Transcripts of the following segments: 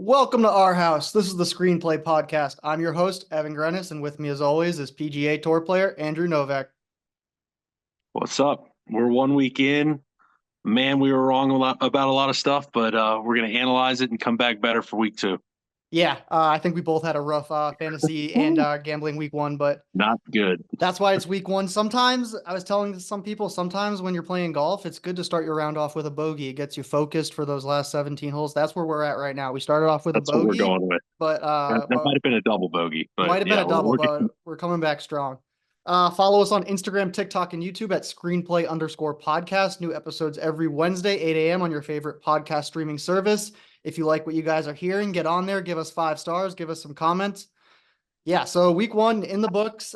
Welcome to our house. This is the Screenplay Podcast. I'm your host, Evan Grenis, and with me, as always, is PGA Tour player Andrew Novak. What's up? We're 1 week in. Man, we were wrong about a lot of stuff, but we're going to analyze it and come back better for week two. Yeah, I think we both had a rough fantasy and Woo. gambling week one, but Not good. that's why it's week one. Sometimes, I was telling some people, sometimes when you're playing golf, it's good to start your round off with a bogey. It gets you focused for those last 17 holes. That's where we're at right now. We started off with a That's what we're bogey, going with. but That might have been a double bogey, but might have been yeah, a double, we're but getting we're coming back strong. Follow us on Instagram, TikTok, and YouTube at screenplay_podcast. New episodes every Wednesday, 8 a.m. on your favorite podcast streaming service. If you like what you guys are hearing, get on there, give us 5 stars, give us some comments. Yeah, so week one in the books.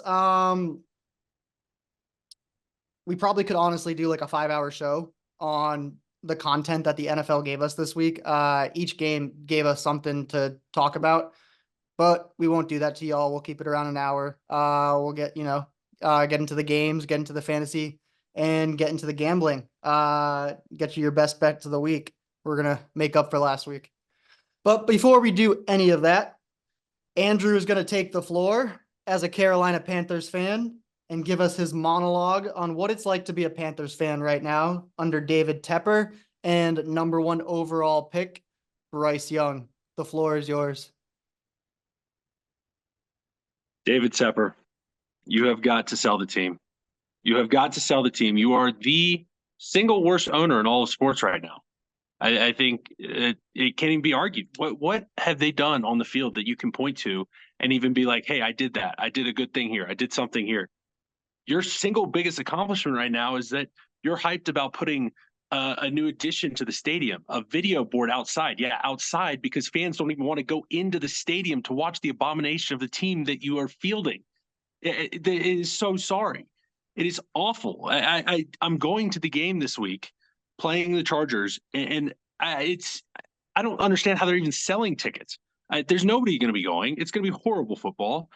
We probably could honestly do like a 5 hour show on the content that the NFL gave us this week. Each game gave us something to talk about, but we won't do that to y'all. We'll keep it around an hour. We'll get into the games, get into the fantasy, and get into the gambling. Get you your best bets of the week. We're gonna make up for last week. But before we do any of that, Andrew is gonna take the floor as a Carolina Panthers fan and give us his monologue on what it's like to be a Panthers fan right now under David Tepper and number one overall pick, Bryce Young. The floor is yours. David Tepper. You have got to sell the team. You have got to sell the team. You are the single worst owner in all of sports right now. I think it can't even be argued. What have they done on the field that you can point to and even be like, hey, I did that. I did a good thing here. I did something here. Your single biggest accomplishment right now is that you're hyped about putting a new addition to the stadium, a video board outside. Yeah, outside, because fans don't even want to go into the stadium to watch the abomination of the team that you are fielding. It is so sorry. It is awful. I'm going to the game this week, playing the Chargers, and I don't understand how they're even selling tickets. There's nobody going to be going. It's going to be horrible football.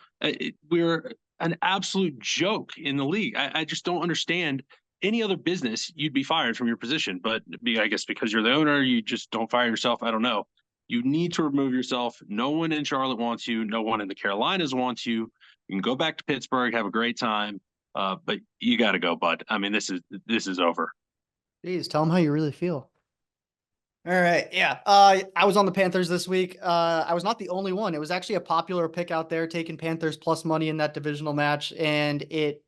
We're an absolute joke in the league. I just don't understand. Any other business, you'd be fired from your position, but I guess because you're the owner, you just don't fire yourself. I don't know. You need to remove yourself. No one in Charlotte wants you. No one in the Carolinas wants you. You can go back to Pittsburgh, have a great time, but you got to go, bud. I mean, this is over. Jeez, tell them how you really feel. All right. Yeah. I was on the Panthers this week. I was not the only one. It was actually a popular pick out there, taking Panthers plus money in that divisional match, and it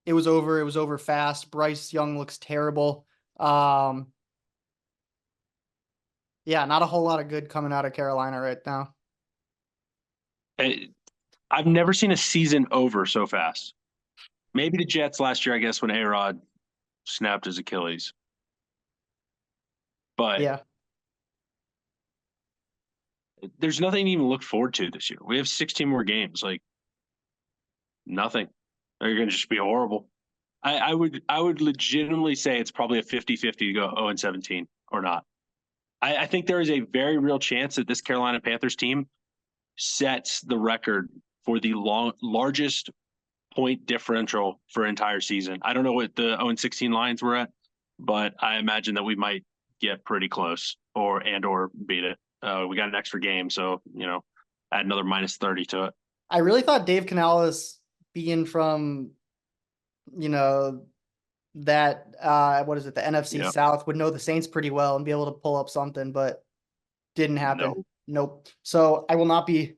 was over. It was over fast. Bryce Young looks terrible. Um, yeah, not a whole lot of good coming out of Carolina right now. I- I've never seen a season over so fast. Maybe the Jets last year, I guess, when A-Rod snapped his Achilles. But Yeah. there's nothing to even look forward to this year. We have 16 more games. Like nothing. They're going to just be horrible. I would legitimately say it's probably a 50-50 to go 0-17 or not. I think there is a very real chance that this Carolina Panthers team sets the record for the largest point differential for an entire season. I don't know what the 0-16 Lions were at, but I imagine that we might get pretty close or beat it. We got an extra game, so add another -30 to it. I really thought Dave Canales being from, you know, that what is it, the NFC Yeah, South would know the Saints pretty well and be able to pull up something, but didn't happen. no, Nope. So I will not be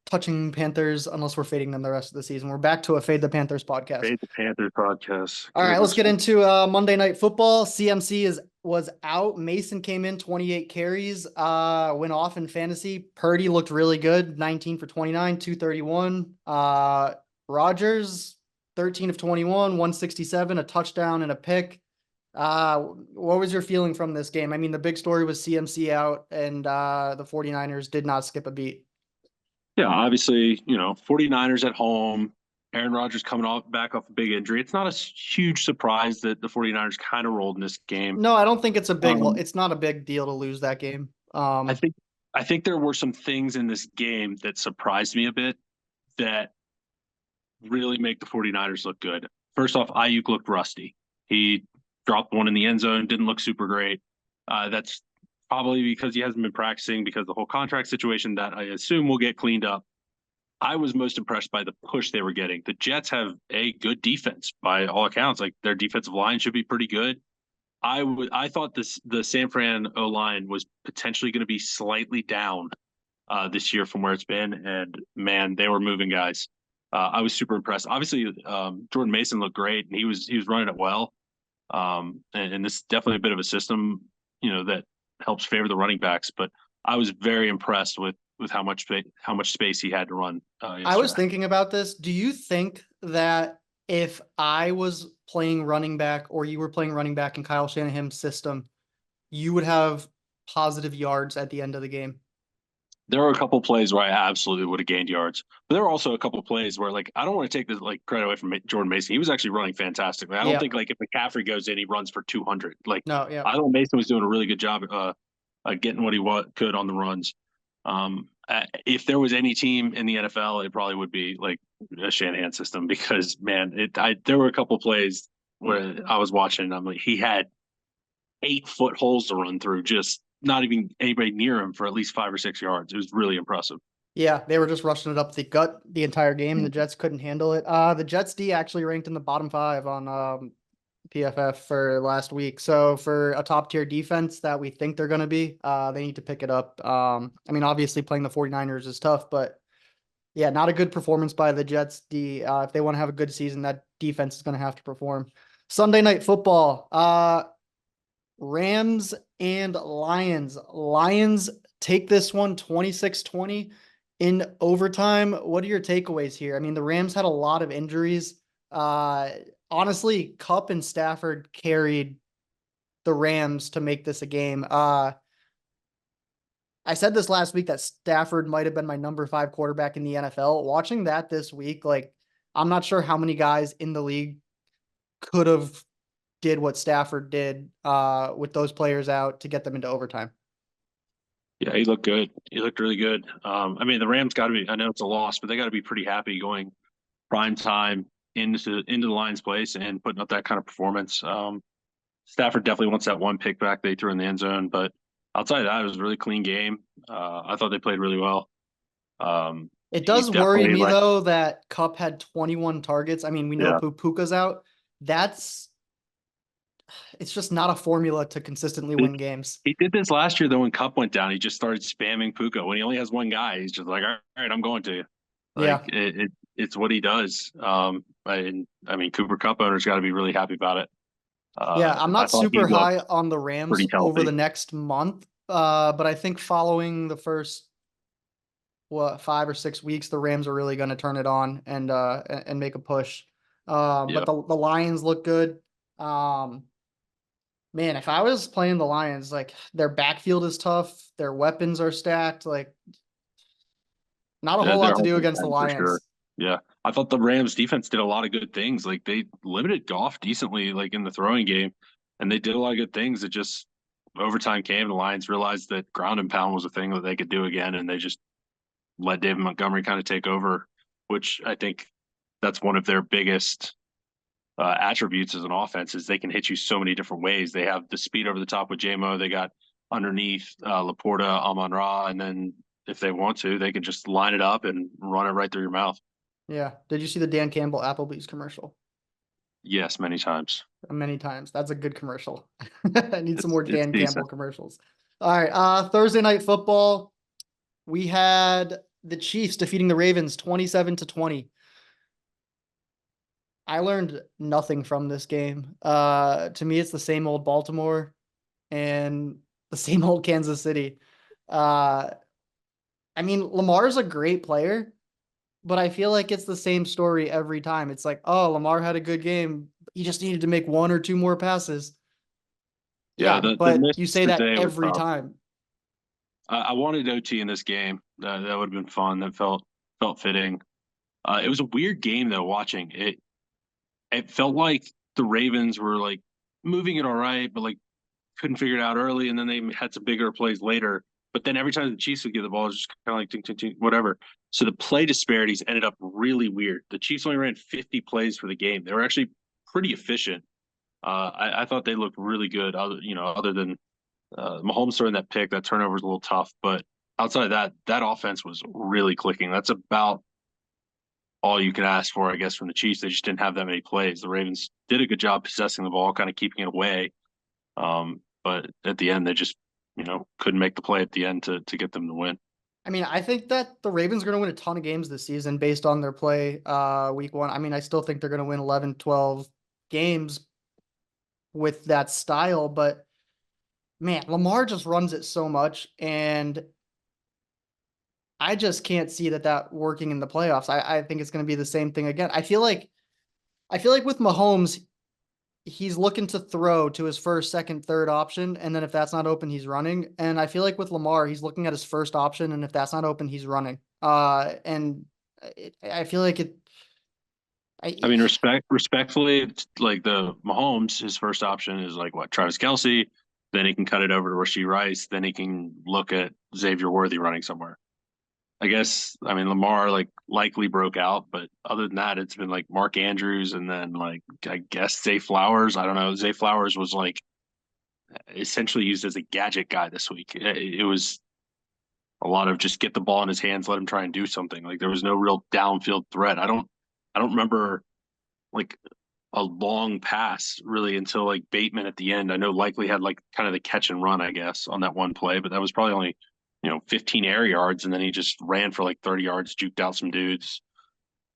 touching Panthers unless we're fading them the rest of the season. We're back to a Fade the Panthers podcast. fade the Panthers podcast. All right, let's Goodness. get into Monday Night Football. CMC was out. Mason came in 28 carries, went off in fantasy. Purdy looked really good, 19 for 29, 231. Rodgers 13 of 21, 167, a touchdown and a pick. What was your feeling from this game? I mean, the big story was CMC out, and the 49ers did not skip a beat. Yeah, obviously, 49ers at home, Aaron Rodgers coming back off a big injury. It's not a huge surprise that the 49ers kind of rolled in this game. No, I don't think it's Um, it's not a big deal to lose that game. I think I think there were some things in this game that surprised me a bit that really make the 49ers look good. First off, Ayuk looked rusty. He dropped one in the end zone, didn't look super great. That's probably because he hasn't been practicing because of the whole contract situation that I assume will get cleaned up. I was most impressed by the push they were getting. The Jets have a good defense by all accounts. Like their defensive line should be pretty good. I thought the San Fran O line was potentially going to be slightly down this year from where it's been, and man, they were moving guys. I was super impressed. Obviously, Jordan Mason looked great, and he was running it well. And this is definitely a bit of a system, that helps favor the running backs. But I was very impressed with how much space he had to run I was yesterday. thinking about this. Do you think that if I was playing running back or you were playing running back in Kyle Shanahan's system, you would have positive yards at the end of the game? There were a couple plays where I absolutely would have gained yards, but there were also a couple plays where I don't want to take the credit away from Jordan Mason. He was actually running fantastically. I don't Yeah. think if McCaffrey goes in, he runs for 200. No, yeah. I thought Mason was doing a really good job getting what he could on the runs. If there was any team in the NFL, it probably would be a Shanahan system because man, there were a couple plays where I was watching and I'm like, he had 8 foot holes to run through, just not even anybody near him for at least 5 or 6 yards. It was really impressive. Yeah, they were just rushing it up the gut the entire game. The Jets couldn't handle it. The Jets D actually ranked in the bottom 5 on PFF for last week. So for a top tier defense that we think they're going to be, they need to pick it up. I mean, obviously playing the 49ers is tough, but yeah, not a good performance by the Jets D. If they want to have a good season, that defense is going to have to perform. Sunday night football. Rams and Lions. Lions take this one 26-20 in overtime. What are your takeaways here? I mean, the Rams had a lot of injuries. Honestly, Kupp and Stafford carried the Rams to make this a game. I said this last week that Stafford might have been my number 5 quarterback in the NFL. Watching that this week, I'm not sure how many guys in the league could have did what Stafford did with those players out to get them into overtime. Yeah, he looked good. He looked really good. I mean, the Rams got to be. I know it's a loss, but they got to be pretty happy going prime time into the Lions' place and putting up that kind of performance. Stafford definitely wants that one pick back they threw in the end zone, but outside of that, it was a really clean game. I thought they played really well. It He does worry definitely me though that Cup had 21 targets. I mean, we know yeah. Puka's out. That's it's just not a formula to consistently He win games. he did this last year though when Cup went down. He just started spamming Puka when he only has one guy. He's just like, all right, I'm going to you. Yeah. It's what he does. I mean, Cooper Cup owners got to be really happy about it. Yeah, I'm I not thought he super looked high on the Rams pretty over the healthy. next month. But I think following the first 5 or 6 weeks, the Rams are really going to turn it on and make a push. But Yeah, the Lions look good. Um, Man, if I was playing the Lions, their backfield is tough, their weapons are stacked, not a whole they're lot to hard do to against the defend for sure. Lions. Yeah, I thought the Rams defense did a lot of good things. They limited Goff decently, in the throwing game, and they did a lot of good things. It just overtime came. The Lions realized that ground and pound was a thing that they could do again, and they just let David Montgomery kind of take over, which I think that's one of their biggest attributes as an offense is they can hit you so many different ways. They have the speed over the top with JMO. They got underneath Laporta, Amon Ra, and then if they want to, they can just line it up and run it right through your mouth. Yeah. Did you see the Dan Campbell Applebee's commercial? Yes, many times. Many times. That's a good commercial. I need some more It's Dan Campbell decent. commercials. All right. Thursday night football. We had the Chiefs defeating the Ravens 27-20. I learned nothing from this game. To me, it's the same old Baltimore and the same old Kansas City. Uh, I mean, Lamar's a great player, but I feel like it's the same story every time. It's like, oh, Lamar had a good game. He just needed to make 1 or 2 more passes. Yeah, Yeah, the but miss you say that today was every tough. time. I wanted OT in this game. That would have been fun. That felt fitting. It was a weird game though. Watching it, it felt like the Ravens were moving it all right, but couldn't figure it out early, and then they had some bigger plays later. But then every time the Chiefs would get the ball, it was just kind of ting, ting, ting, whatever. So the play disparities ended up really weird. The Chiefs only ran 50 plays for the game. They were actually pretty efficient. I thought they looked really good, other than Mahomes throwing that pick, that turnover was a little tough, but outside of that, that offense was really clicking. That's about all you can ask for, I guess, from the Chiefs. They just didn't have that many plays. The Ravens did a good job possessing the ball, kind of keeping it away. But at the end, they just, couldn't make the play at the end to get them to win. I mean, I think that the Ravens are going to win a ton of games this season based on their play week one. I mean, I still think they're going to win 11, 12 games with that style, but man, Lamar just runs it so much, and I just can't see that working in the playoffs. I think it's going to be the same thing again. I feel like with Mahomes, he's looking to throw to his first, second, third option, and then if that's not open, he's running. And I feel like with Lamar, he's looking at his first option, and if that's not open, he's running. And I feel like it. I mean, I, respectfully, it's like the Mahomes, his first option is like what, Travis Kelsey. Then he can cut it over to Rashee Rice. Then he can look at Xavier Worthy running somewhere. I guess, I mean, Lamar like likely broke out, but other than that, it's been like Mark Andrews and then like I guess Zay Flowers. I don't know. Zay Flowers was like essentially used as a gadget guy this week. It was a lot of just get the ball in his hands, let him try and do something. Like there was no real downfield threat. I don't remember like a long pass really until like Bateman at the end. I know likely had like kind of the catch and run, I guess, on that one play, but that was probably only 15 air yards, and then he just ran for like 30 yards, juked out some dudes,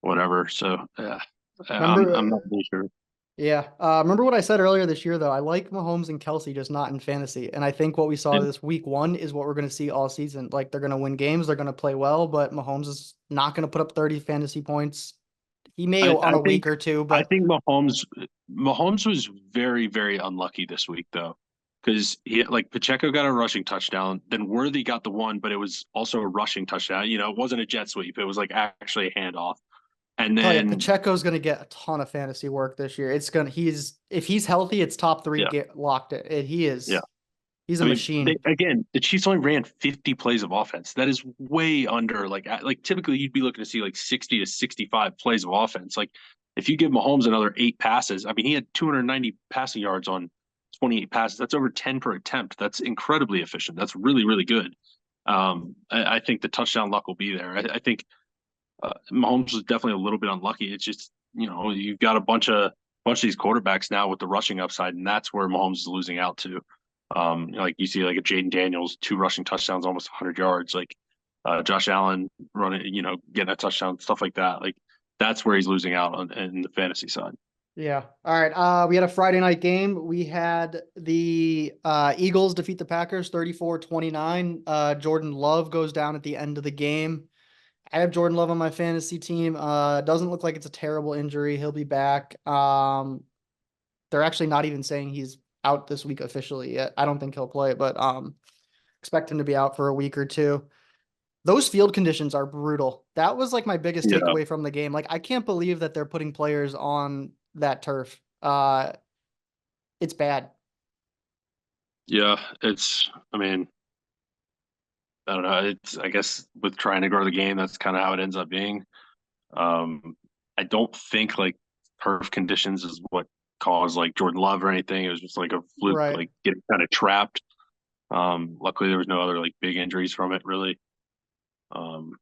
whatever. So I'm not remember, really sure. yeah. Remember what I said earlier this year, though. I like Mahomes and Kelsey, just not in fantasy. And I think what we saw Yeah. this week one is what we're going to see all season. Like they're going to win games, they're going to play well, but Mahomes is not going to put up 30 fantasy points. He may I, on I a think week or two, I but think Mahomes was very, very unlucky this week though. Because he like Pacheco got a rushing touchdown, then Worthy got the one, but it was also a rushing touchdown. It wasn't a jet sweep; it was like actually a handoff. And tell you, then Pacheco's going to get a ton of fantasy work this year. If he's healthy, it's top three yeah, get locked. He yeah. is, he's a I mean, machine. again, the Chiefs only ran 50 plays of offense. That is way under like typically you'd be looking to see like 60 to 65 plays of offense. Like if you give Mahomes another 8 passes, I mean, he had 290 passing yards on 28 passes. That's over 10 per attempt. That's incredibly efficient. That's really, really good. I think the touchdown luck will be there. I think Mahomes was definitely a little bit unlucky. It's just, you've got a bunch of these quarterbacks now with the rushing upside, and that's where Mahomes is losing out to. Like you see, like a Jaden Daniels, 2 rushing touchdowns, almost 100 yards. Like Josh Allen running, getting a touchdown, stuff like that. Like that's where he's losing out on in the fantasy side. Yeah. All right. We had a Friday night game. We had the Eagles defeat the Packers 34-29. Jordan Love goes down at the end of the game. I have Jordan Love on my fantasy team. Doesn't look like it's a terrible injury. He'll be back. They're actually not even saying he's out this week officially yet. I don't think he'll play, but expect him to be out for a week or two. Those field conditions are brutal. That was like my biggest Yeah, takeaway from the game. Like I can't believe that they're putting players on that turf. It's bad. yeah. I mean, I don't know. I guess with trying to grow the game, that's kind of how it ends up being. I don't think like turf conditions is what caused like Jordan Love or anything. It was just like a fluke, Right. like getting kind of trapped. Luckily there was no other like big injuries from it really. Um,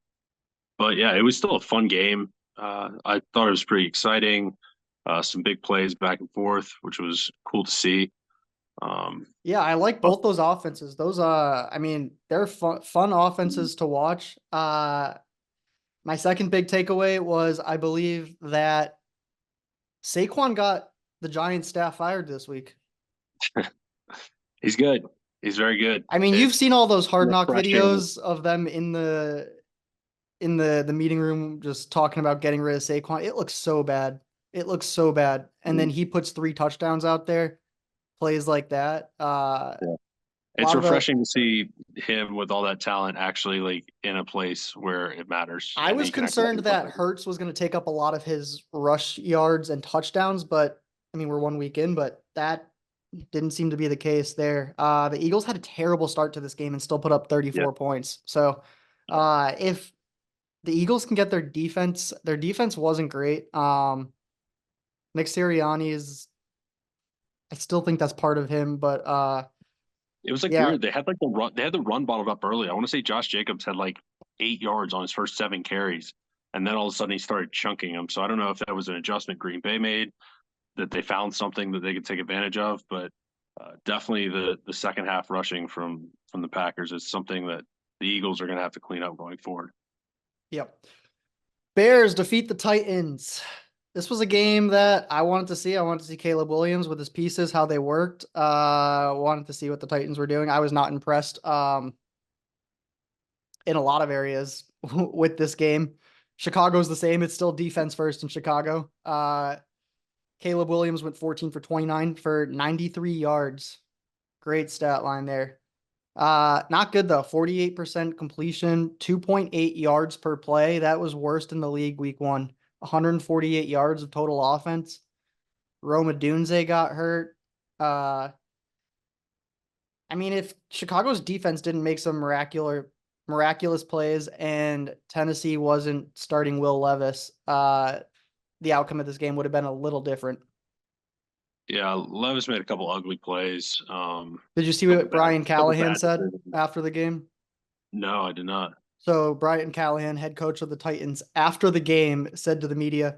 but yeah, it was still a fun game. I thought it was pretty exciting. Some big plays back and forth, which was cool to see. Um, Yeah, I like but both those offenses. Those I mean, they're fun offenses to watch. My second big takeaway was I believe that Saquon got the Giants staff fired this week. he's good. He's very good. I mean, you've It's seen all those hard knock refreshing. videos of them in the meeting room just talking about getting rid of Saquon. It looks so bad. It looks so bad. And then he puts 3 touchdowns out there, plays like that. A It's lot of the refreshing to see him with all that talent actually like in a place where it matters I and was he can actually concerned do that something. Hurts was going to take up a lot of his rush yards and touchdowns, but I mean, we're 1 week in, but that didn't seem to be the case there. The Eagles had a terrible start to this game and still put up Yeah. 34 points. So, if the Eagles can get their defense wasn't great. Nick Sirianni I still think that's part of him, but It was like Yeah, weird. They had like the run. They had the run bottled up early. I want to say Josh Jacobs had like 8 yards on his first 7 carries, and then all of a sudden he started chunking them. So I don't know if that was an adjustment Green Bay made, that they found something that they could take advantage of. But definitely the second half rushing from the Packers is something that the Eagles are going to have to clean up going forward. yep. Bears defeat the Titans. This was a game that I wanted to see. I wanted to see Caleb Williams with his pieces, how they worked. Wanted to see what the Titans were doing. I was not impressed in a lot of areas with this game. Chicago's the same. It's still defense first in Chicago. Caleb Williams went 14 for 29 for 93 yards. Great stat line there. Not good though. 48% completion, 2.8 yards per play. That was worst in the league week 1. 148 yards of total offense. Roma Dunze got hurt. I mean, if Chicago's defense didn't make some miraculous plays and Tennessee wasn't starting Will Levis, the outcome of this game would have been a little different. Yeah, Levis made a couple ugly plays. Did you see what Brian Couple Callahan bad said decisions. after the game? No, I did not. So Brian Callahan, head coach of the Titans, after the game said to the media,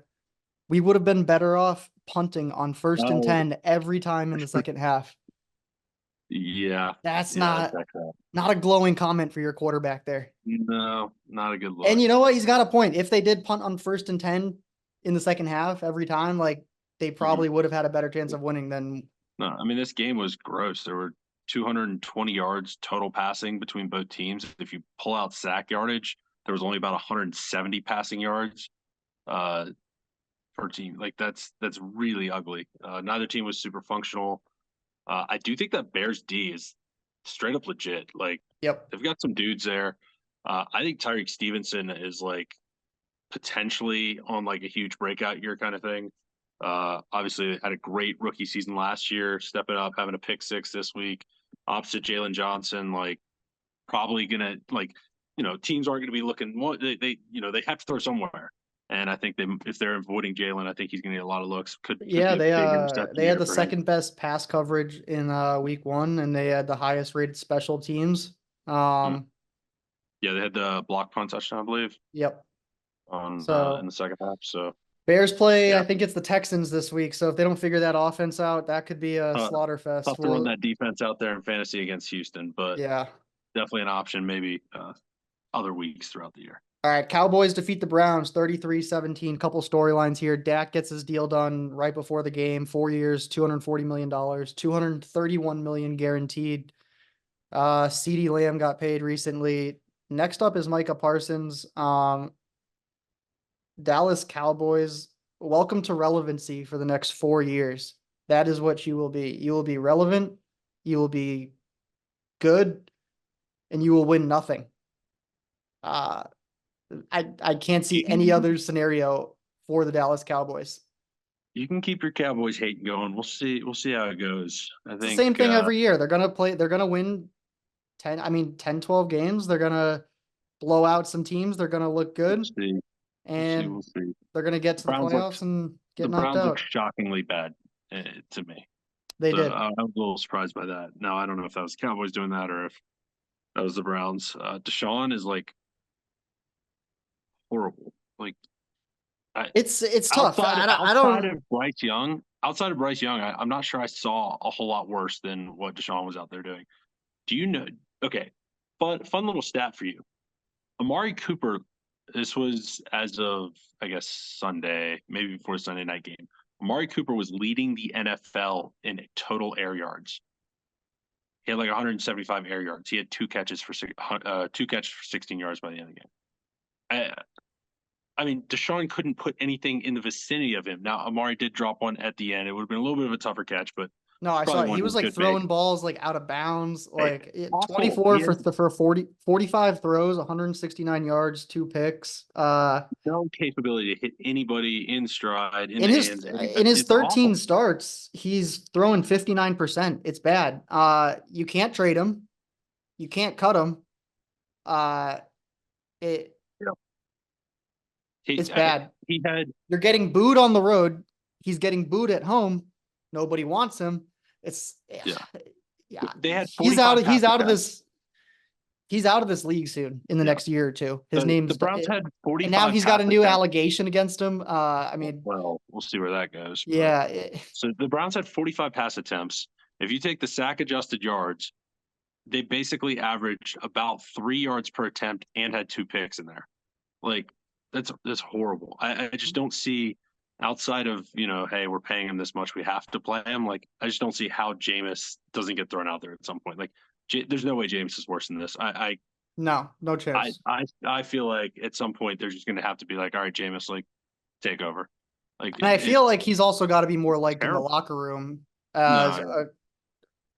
"We would have been better off punting on 1st and No. 10 every time in the second half." Yeah, That's yeah, not check that. not a glowing comment for your quarterback there. No, not a good And look. you know what? He's got a point. If they did punt on 1st and 10 in the second half every time, like they Mhm. probably would have had a better chance of winning than. No, I mean this game was gross. There were 220 yards total passing between both teams. If you pull out sack yardage, there was only about 170 passing yards uh, per team. Like that's really ugly. Neither team was super functional. I do think that Bears D is straight up legit. Like Yep. they've got some dudes there. I think Tyreek Stevenson is like potentially on like a huge breakout year kind of thing. Obviously had a great rookie season last year, stepping up, having a pick six this week, opposite Jalen Johnson. Like probably gonna like teams aren't gonna be looking. Well, they have to throw somewhere. And I think if they're avoiding Jalen, I think he's going to get a lot of looks. Could Yeah, be a big interception they had year the for him. second best pass coverage in week 1 and they had the highest rated special teams. Mm. Um Yeah, they had the block punt touchdown, I believe, yep. on in So the second half. So Bears play, yeah, I think it's the Texans this week. So if they don't figure that offense out, that could be a uh, slaughter fest. tough to run Well, that defense out there in fantasy against Houston, but yeah. definitely an option maybe other weeks throughout the year. All right, Cowboys defeat the Browns 33-17. Couple storylines here. Dak gets his deal done right before the game. 4 years, $240 million, 231 million guaranteed. CeeDee Lamb got paid recently. Next up is Micah Parsons. Dallas Cowboys, welcome to relevancy for the next 4 years. That is what you will be. You will be relevant, you will be good, and you will win nothing. Uh, I can't see any other scenario for the Dallas Cowboys. You can keep your Cowboys hate going. We'll see. We'll see how it goes. I It's the think same thing every year. They're gonna win 10, 12 games. They're gonna blow out some teams. They're gonna look we'll good, see. We'll see. and We'll see. they're gonna get to the Browns look playoffs and the get knocked Browns look out. shockingly bad to me. They So did. I was a little surprised by that. Now I don't know if that was Cowboys doing that or if that was the Browns. Deshaun is like horrible. Like I, It's tough. I outside don't. of Bryce Young, I'm not sure I saw a whole lot worse than what Deshaun was out there doing. Do you know? Okay, fun little stat for you. Amari Cooper. This was as of I guess Sunday, maybe before the Sunday night game. Amari Cooper was leading the NFL in total air yards. He had like 175 air yards. He had two catches for 16 yards by the end of the game. I mean, Deshaun couldn't put anything in the vicinity of him. Now, Amari did drop one at the end. It would have been a little bit of a tougher catch, but No, it's I saw probably it. one He was he like should make. throwing balls like out of bounds, Hey, like awful. 24 He had for 45 throws, 169 yards, 2 picks. no capability to hit anybody in stride, in In the his hands. in his It's 13 awful. starts, he's throwing 59%. It's bad. You can't trade him. You can't cut him. Uh, it Yeah. it's bad. He had You're getting booed on the road. He's getting booed at home. Nobody wants him. It's yeah. Yeah, They had he's out. 45 pass He's out of attempts. this. He's out of this league soon in the Yeah. next year or two. His The name's Browns had and now 45 he's got pass a new attempts. allegation against him. I mean, Well, we'll see where that goes. But yeah, so the Browns had 45 pass attempts. If you take the sack adjusted yards, they basically averaged about 3 yards per attempt and had 2 picks in there. Like that's horrible. I just don't see outside of, hey, we're paying him this much, we have to play him. Like I just don't see how Jameis doesn't get thrown out there at some point. Like there's no way Jameis is worse than this. no I chance. I I feel like at some point they're just going to have to be like, all right, Jameis, like take over. Like And I feel like he's also got to be more it's liked in the terrible. locker room No, as yeah.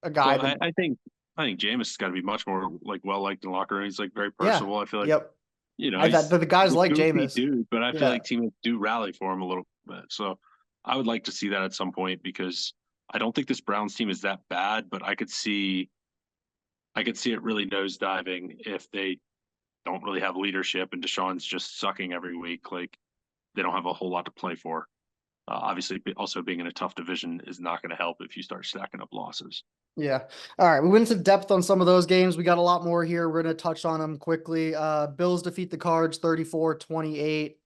a guy Well, that, I think Jameis has got to be much more like well liked in the locker room. He's like very yeah, personable. I feel like yep. he's The guys a like goofy Jameis. dude, but I feel Yeah, like teammates do rally for him a little bit. So I would like to see that at some point because I don't think this Browns team is that bad, but I could see it really nosediving if they don't really have leadership and Deshaun's just sucking every week. Like they don't have a whole lot to play for. Obviously, also being in a tough division is not going to help if you start stacking up losses. yeah. All right, we went into depth on some of those games. We got a lot more here. We're going to touch on them quickly. Bills defeat the Cards 34-28.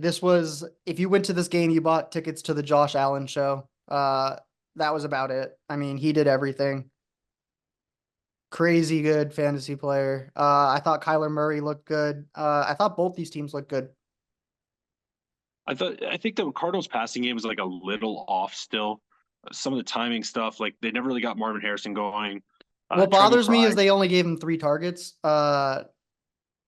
This was, if you went to this game, you bought tickets to the Josh Allen show. That was about it. I mean, he did everything. Crazy good fantasy player. I thought Kyler Murray looked good. I thought both these teams looked good. I think the Cardinals passing game was like a little off still. Some of the timing stuff, like they never really got Marvin Harrison going. What Trey bothers me is McBride, they only gave him 3 targets.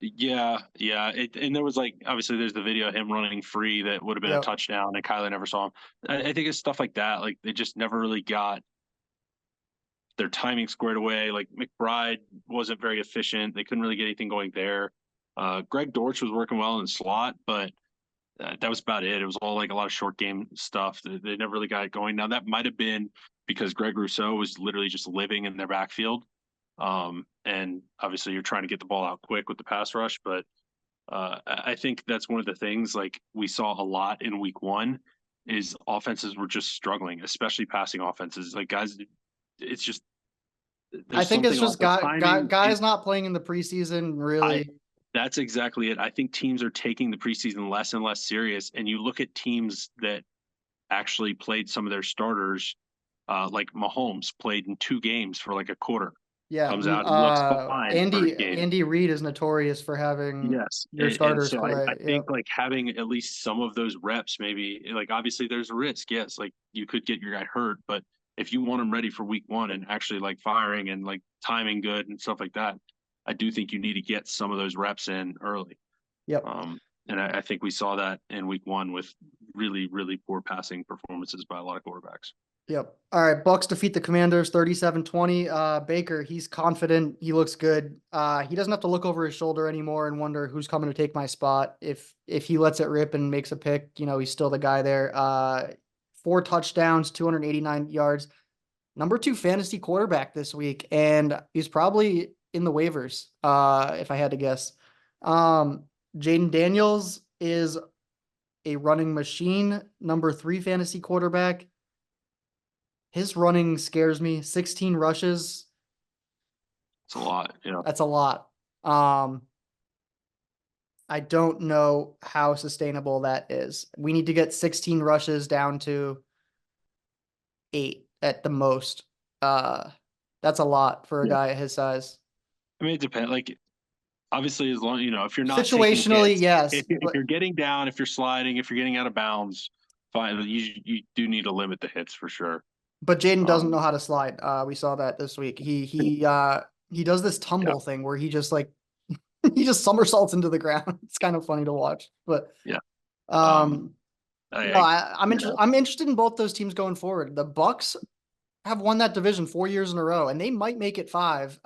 yeah. And there was like obviously there's the video of him running free that would have been a Yep. touchdown, and Kyler never saw him. I think it's stuff like that. Like they just never really got their timing squared away. Like McBride wasn't very efficient. They couldn't really get anything going there. Greg Dortch was working well in the slot, but that was about it. It was all like a lot of short game stuff. They never really got it going. Now that might have been because Greg Rousseau was literally just living in their backfield. And obviously you're trying to get the ball out quick with the pass rush, but I think that's one of the things like we saw a lot in week one is offenses were just struggling, especially passing offenses. Like guys, it's just I there's think it's something off just with timing. guys not playing in the preseason I really. That's exactly it. I think teams are taking the preseason less and less serious. And you look at teams that actually played some of their starters, like Mahomes played in 2 games for like a quarter, Yeah. comes out and looks fine first game. Andy Reid is notorious for having Yes. your And starters so I play. think Yep. like having at least some of those reps, maybe like obviously there's a risk. Yes. Like you could get your guy hurt, but if you want him ready for week one and actually like firing and like timing good and stuff like that, I do think you need to get some of those reps in early. Yep. Um, and I think we saw that in week one with really, really poor passing performances by a lot of quarterbacks. Yep. All right. Bucks defeat the Commanders 37-20. Baker, he's confident. He looks good. He doesn't have to look over his shoulder anymore and wonder who's coming to take my spot. If he lets it rip and makes a pick, he's still the guy there. 4 touchdowns, 289 yards. Number 2 fantasy quarterback this week, and he's probably in the waivers, if I had to guess. Jaden Daniels is a running machine, number 3 fantasy quarterback. His running scares me. 16 rushes. It's a lot. Yeah. That's a lot. I don't know how sustainable that is. We need to get 16 rushes down to 8 at the most. That's a lot for a Yeah. guy his size. I mean, it depends. Like, obviously, as long, if you're not taking Situationally, hits, yes, if but you're getting down, if you're sliding, if you're getting out of bounds, fine. You do need to limit the hits for sure. Jaden doesn't know Um, how to slide. We saw that this week. He does this yeah. tumble thing where he just like he just somersaults into the ground. It's kind of funny to watch. But Yeah. Um, um no, I I'm you interested. know, I'm interested in both those teams going forward. The Bucks have won that division 4 years in a row, and they might make it 5.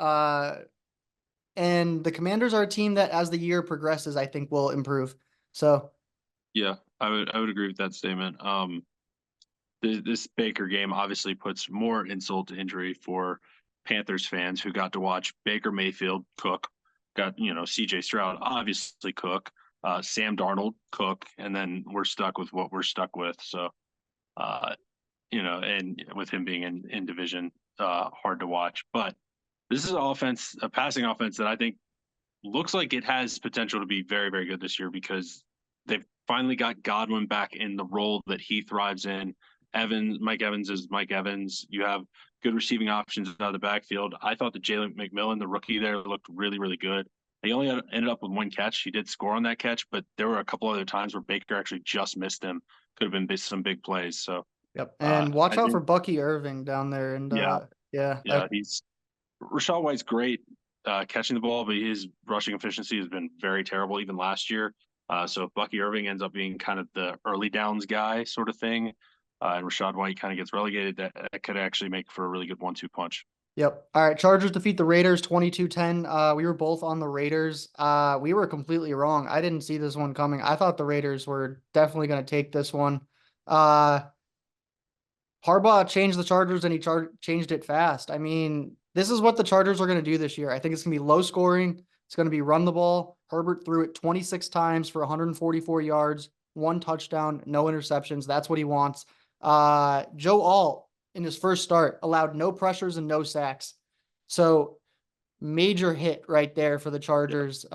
And the Commanders are a team that, as the year progresses, I think will improve. So yeah, I would agree with that statement. This Baker game obviously puts more insult to injury for Panthers fans who got to watch Baker Mayfield cook, got C.J. Stroud obviously cook, Sam Darnold cook, and then we're stuck with what we're stuck with. So, and with him being in division, hard to watch. But this is an offense, a passing offense that I think looks like it has potential to be very, very good this year because they've finally got Godwin back in the role that he thrives in. Mike Evans is Mike Evans. You have good receiving options out of the backfield. I thought that Jalen McMillan, the rookie there, looked really, really good. He only ended up with one catch. He did score on that catch, but there were a couple other times where Baker actually just missed him. Could have been some big plays. So Yep. And watch I out for think, Bucky Irving down there. And yeah, yeah, yeah, Rachaad White's great catching the ball, but his rushing efficiency has been very terrible even last year. So if Bucky Irving ends up being kind of the early downs guy sort of thing, and Rachaad White kind of gets relegated, that could actually make for a really good 1-2 punch. Yep. All right. Chargers defeat the Raiders 22-10. We were both on the Raiders. We were completely wrong. I didn't see this one coming. I thought the Raiders were definitely going to take this one. Harbaugh changed the Chargers and he changed it fast. I mean, this is what the Chargers are going to do this year. I think it's going to be low scoring. It's going to be run the ball. Herbert threw it 26 times for 144 yards, 1 touchdown, no interceptions. That's what he wants. Joe Alt in his first start allowed no pressures and no sacks. So major hit right there for the Chargers.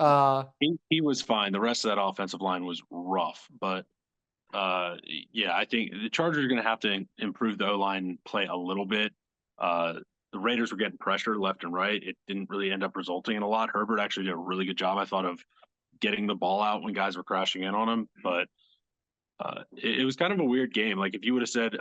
He was fine. The rest of that offensive line was rough, but yeah, I think the Chargers are going to have to improve the O-line play a little bit. The Raiders were getting pressure left and right. It didn't really end up resulting in a lot. Herbert actually did a really good job, I thought, of getting the ball out when guys were crashing in on him. But it was kind of a weird game. Like if you would have said,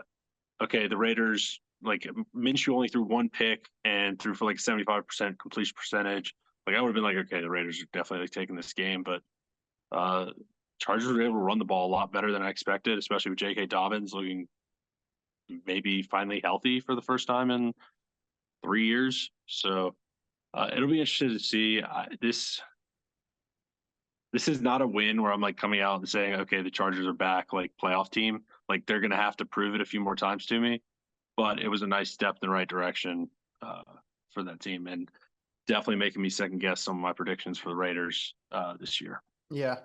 okay, the Raiders, like Minshew only threw one pick and threw for like 75% completion percentage. Like I would have been like, okay, the Raiders are definitely like taking this game, but Chargers were able to run the ball a lot better than I expected, especially with J.K. Dobbins looking maybe finally healthy for the first time in 3 years. So it'll be interesting to see. This is not a win where I'm like coming out and saying, okay, the Chargers are back, like playoff team. Like they're going to have to prove it a few more times to me. But it was a nice step in the right direction for that team, and definitely making me second guess some of my predictions for the Raiders this year. Yeah.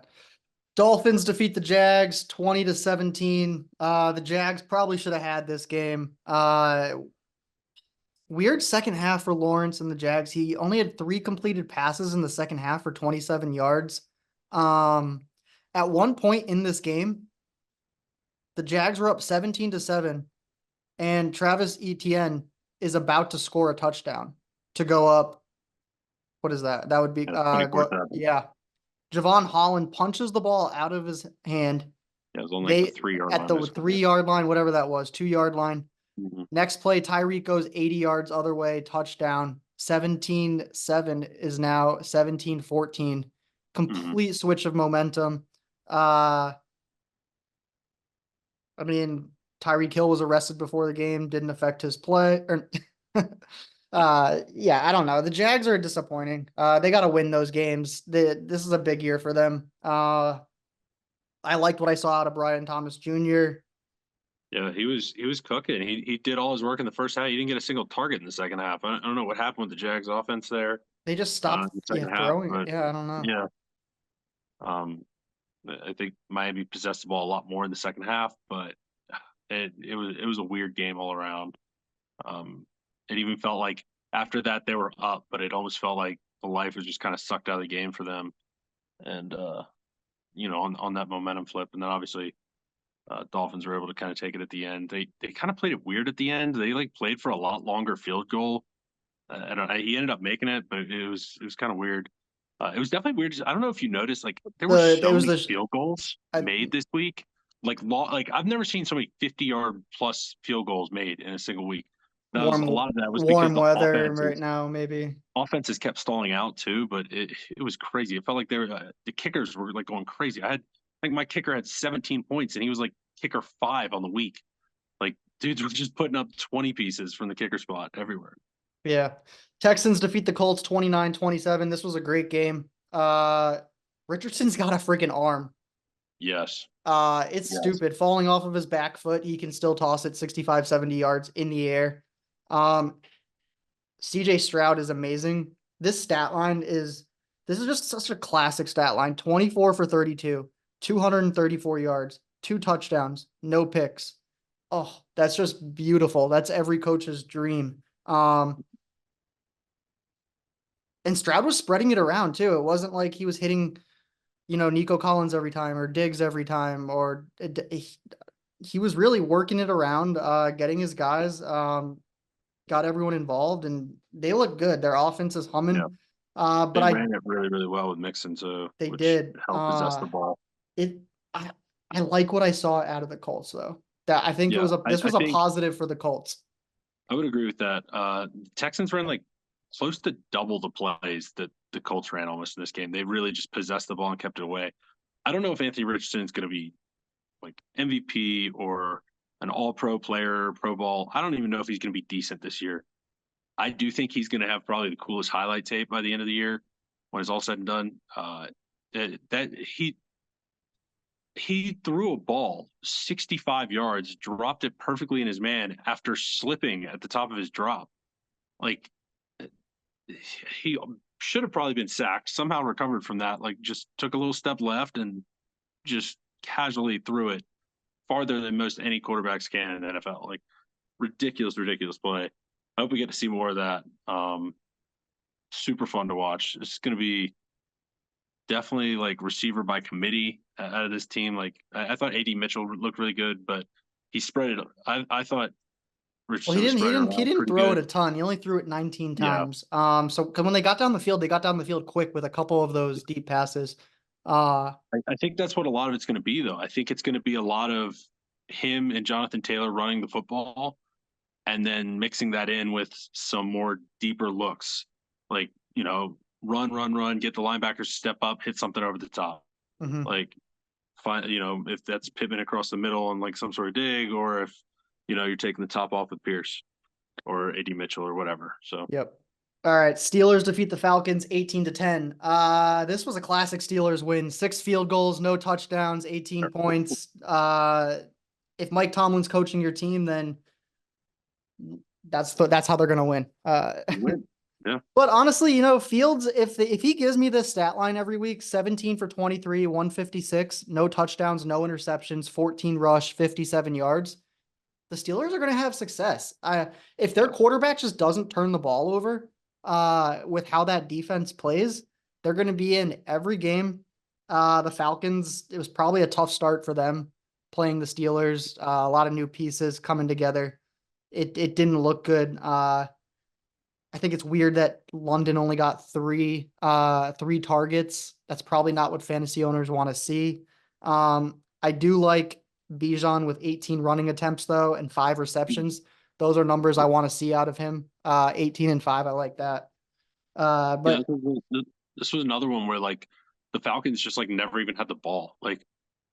Dolphins defeat the Jags 20-17. The Jags probably should have had this game. Weird second half for Lawrence and the Jags. He only had 3 completed passes in the second half for 27 yards. At one point in this game, the Jags were up 17-7, and Travis Etienne is about to score a touchdown to go up. What is that? That would be 24-7. yeah. Javon Holland punches the ball out of his hand. Yeah, it was on like the 3-yard line. At the 3-yard line, whatever that was, 2-yard line. Mm-hmm. Next play, Tyreek goes 80 yards other way, touchdown. 17-7 is now 17-14. Complete switch of momentum. I mean, Tyreek Hill was arrested before the game, didn't affect his play. Yeah, I don't know. The Jags are disappointing. They got to win those games. This is a big year for them. I liked what I saw out of Brian Thomas Jr. Yeah, he was cooking. He did all his work in the first half. He didn't get a single target in the second half. I don't know what happened with the Jags offense there. They just stopped in the second half, throwing but it. Yeah, I don't know. yeah. I think Miami possessed the ball a lot more in the second half, but it was a weird game all around. It even felt like after that they were up, but it almost felt like the life was just kind of sucked out of the game for them. And on that momentum flip, and then obviously Dolphins were able to kind of take it at the end. They kind of played it weird at the end. They like played for a lot longer field goal. He ended up making it, but it was kind of weird. It was definitely weird. I don't know if you noticed, like there were so many field goals made this week. Like I've never seen so many 50-yard plus field goals made in a single week. A lot of that was because warm the weather right now, maybe. Offenses kept stalling out too, but it was crazy. It felt like the kickers were like going crazy. I think my kicker had 17 points, and he was like kicker 5 on the week. Like dudes were just putting up 20 pieces from the kicker spot everywhere. Yeah. Texans defeat the Colts 29-27. This was a great game. Richardson's got a freaking arm. Yes. It's stupid. Falling off of his back foot, he can still toss it 65, 70 yards in the air. CJ Stroud is amazing. This is just such a classic stat line. 24 for 32, 234 yards, 2 touchdowns, no picks. Oh, that's just beautiful. That's every coach's dream. And Stroud was spreading it around too. It wasn't like he was hitting, Nico Collins every time or Diggs every time, or he was really working it around, getting his guys, got everyone involved, and they look good. Their offense is Yeah, humming. But they ran it really, really well with Mixon too, they which did. helped possess the ball. It I, I like what I saw out of the Colts though. That I think Yeah, this I was a think positive for the Colts. I would agree with that. Texans ran like close to double the plays that the Colts ran almost in this game. They really just possessed the ball and kept it away. I don't know if Anthony Richardson is going to be like MVP or an all pro player, pro ball. I don't even know if he's going to be decent this year. I do think he's going to have probably the coolest highlight tape by the end of the year when it's all said and done. That he threw a ball 65 yards, dropped it perfectly in his man after slipping at the top of his drop. Like he should have probably been sacked, somehow recovered from that, like just took a little step left and just casually threw it farther than most any quarterbacks can in the NFL. Like ridiculous, ridiculous play. I hope we get to see more of that. Super fun to watch. It's going to be definitely like receiver by committee out of this team. Like I thought AD Mitchell looked really good, but he spread it. I thought Well, he Richardson didn't he spread it didn't he around didn't pretty throw it good. a ton. He only threw it 19 Yeah, times. So 'cause when they got down the field, they got down the field quick with a couple of those deep passes. I think that's what a lot of it's going to be, though. I think it's going to be a lot of him and Jonathan Taylor running the football and then mixing that in with some more deeper looks, like run, get the linebackers to step up, hit something over the top, mhm. like find if that's Pittman across the middle on like some sort of dig, or if you're taking the top off with Pierce or AD Mitchell or whatever. So Yep. All right. Steelers defeat the Falcons 18-10. This was a classic Steelers win. 6 field goals, no touchdowns, 18 points. If Mike Tomlin's coaching your team, then that's how they're gonna win. win, yeah, But honestly, Fields, if he gives me this stat line every week, 17 for 23, 156, no touchdowns, no interceptions, 14 rush, 57 yards, the Steelers are going to have success. If their yeah, quarterback just doesn't turn the ball over, with how that defense plays, they're going to be in every game. The Falcons, it was probably a tough start for them playing the Steelers. A lot of new pieces coming together. It didn't look good. I think it's weird that London only got three targets. That's probably not what fantasy owners want to see. I do like Bijan with 18 running attempts though and 5 receptions. Those are numbers I want to see out of him. 18 and 5, I like that. yeah. But This was another one where like the Falcons just like never even had the ball. Like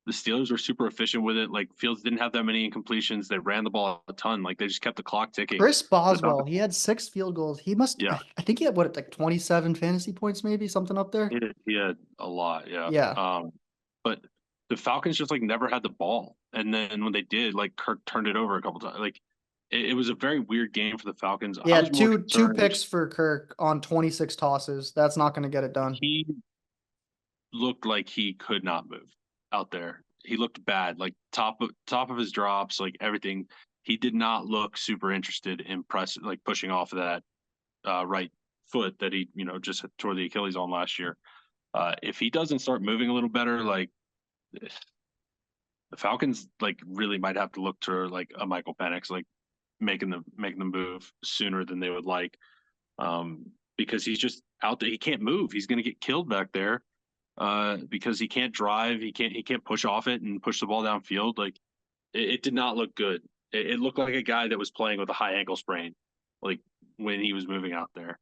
the Steelers were super efficient with it. Like Fields didn't have that many incompletions. They ran the ball a ton. Like they just kept the clock ticking. Chris The Boswell, Falcons, he had 6 field goals. yeah, I think he had what, like 27 fantasy points, maybe something up there. he had a lot, yeah. Yeah. But the Falcons just like never had the ball, and then when they did, like Kirk turned it over a couple times. Like it was a very weird game for the Falcons. I Yeah. was more Two concerned. picks for Kirk on 26 tosses. That's not going to get it done. He looked like he could not move out there. He looked bad, like top of his drops, like everything. He did not look super interested in like pushing off of that right foot that he just tore the Achilles on last year. If he doesn't start moving a little better, like the Falcons, like really might have to look to like a Michael Penix, like making them move sooner than they would like, because he's just out there. He can't move. He's going to get killed back there because he can't drive. He can't push off it and push the ball downfield. Like it did not look good. It looked like a guy that was playing with a high ankle sprain, like when he was moving out there.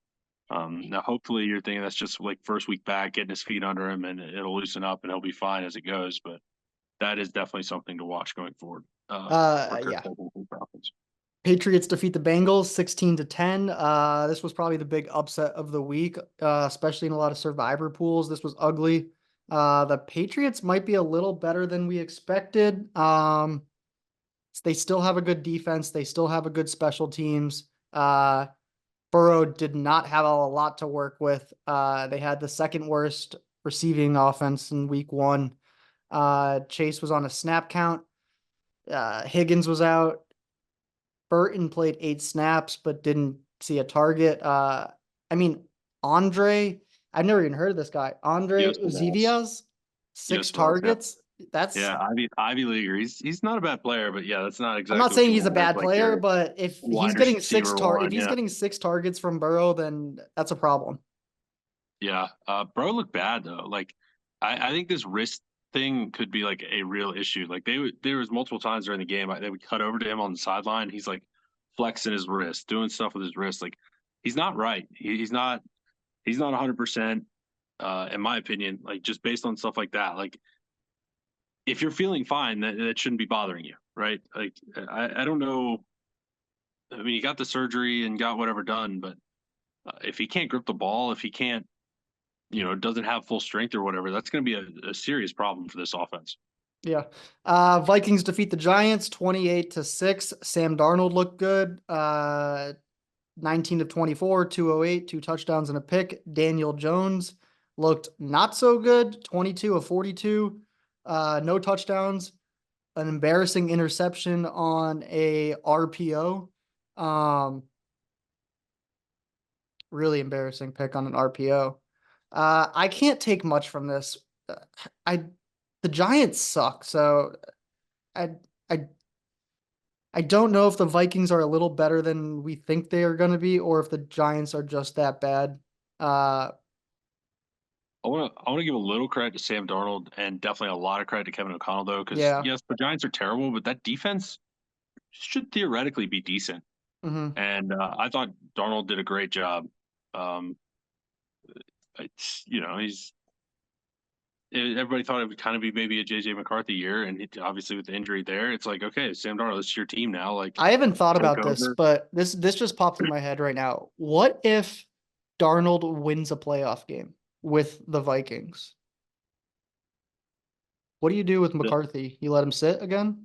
Now, hopefully, you're thinking that's just like first week back, getting his feet under him, and it'll loosen up and he'll be fine as it goes. But that is definitely something to watch going forward for Kirk Yeah. Cousins and Falcons. Patriots defeat the Bengals 16-10. This was probably the big upset of the week, especially in a lot of survivor pools. This was ugly. The Patriots might be a little better than we expected. They still have a good defense. They still have a good special teams. Burrow did not have a lot to work with. They had the second worst receiving offense in week 1. Chase was on a snap count. Higgins was out. Burton played 8 snaps, but didn't see a target. I mean, Andre, I've never even heard of this guy. Andre Yes, boss. Uzivias, Yes, six boss. Yeah. targets. That's, Yeah, Ivy leaguer. He's not a bad player, but yeah, that's not I'm not exactly what saying you he's a want as bad like player, your but if he's wide getting receiver if one. he's Yeah, getting six targets from Burrow, then that's a problem. yeah. Bro looked bad though. Like, I think this wrist thing could be like a real issue. Like there was multiple times during the game they would cut over to him on the sideline. He's like flexing his wrist, doing stuff with his wrist. Like he's not right. He's not 100%. In my opinion, like just based on stuff like that. Like if you're feeling fine, that shouldn't be bothering you, right? Like I don't know. I mean, he got the surgery and got whatever done, but if he can't grip the ball, if he can't, doesn't have full strength or whatever, that's going to be a serious problem for this offense. Yeah. Vikings defeat the Giants 28-6. Sam Darnold looked good. 19 to 24, 208, two touchdowns and a pick. Daniel Jones looked not so good, 22 of 42, no touchdowns, an embarrassing interception on a RPO. Um, really embarrassing pick on an RPO. I can't take much from this. I the Giants suck, so I I I don't know if the Vikings are a little better than we think they are going to be, or if the Giants are just that bad. Uh, I want to give a little credit to Sam Darnold and definitely a lot of credit to Kevin O'Connell though, because yeah. yes, the Giants are terrible, but that defense should theoretically be decent. Hmm. And I thought Darnold did a great job. Um, it's he's everybody thought it would kind of be maybe a JJ McCarthy year, and obviously with the injury there, it's like okay, Sam Darnold, this is your team now. Like I haven't thought take about this, over. but this just popped in my head right now. What if Darnold wins a playoff game with the Vikings? What do you do with McCarthy? You let him sit again?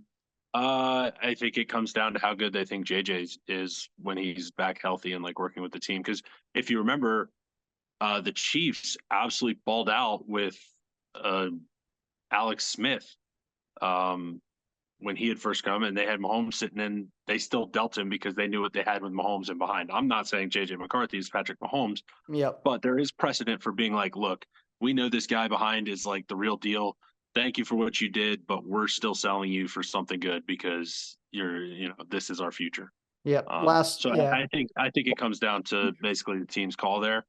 I think it comes down to how good they think JJ is when he's back healthy and like working with the team. Because if you remember, the Chiefs absolutely balled out with uh, Alex Smith um, when he had first come, and they had Mahomes sitting in. They still dealt him because they knew what they had with Mahomes in behind. I'm not saying JJ McCarthy is Patrick Mahomes, Yep. but there is precedent for being like, look, we know this guy behind is like the real deal. Thank you for what you did, but we're still selling you for something good because this is our future. Yep. Last, So yeah. I think it comes down to basically the team's call there.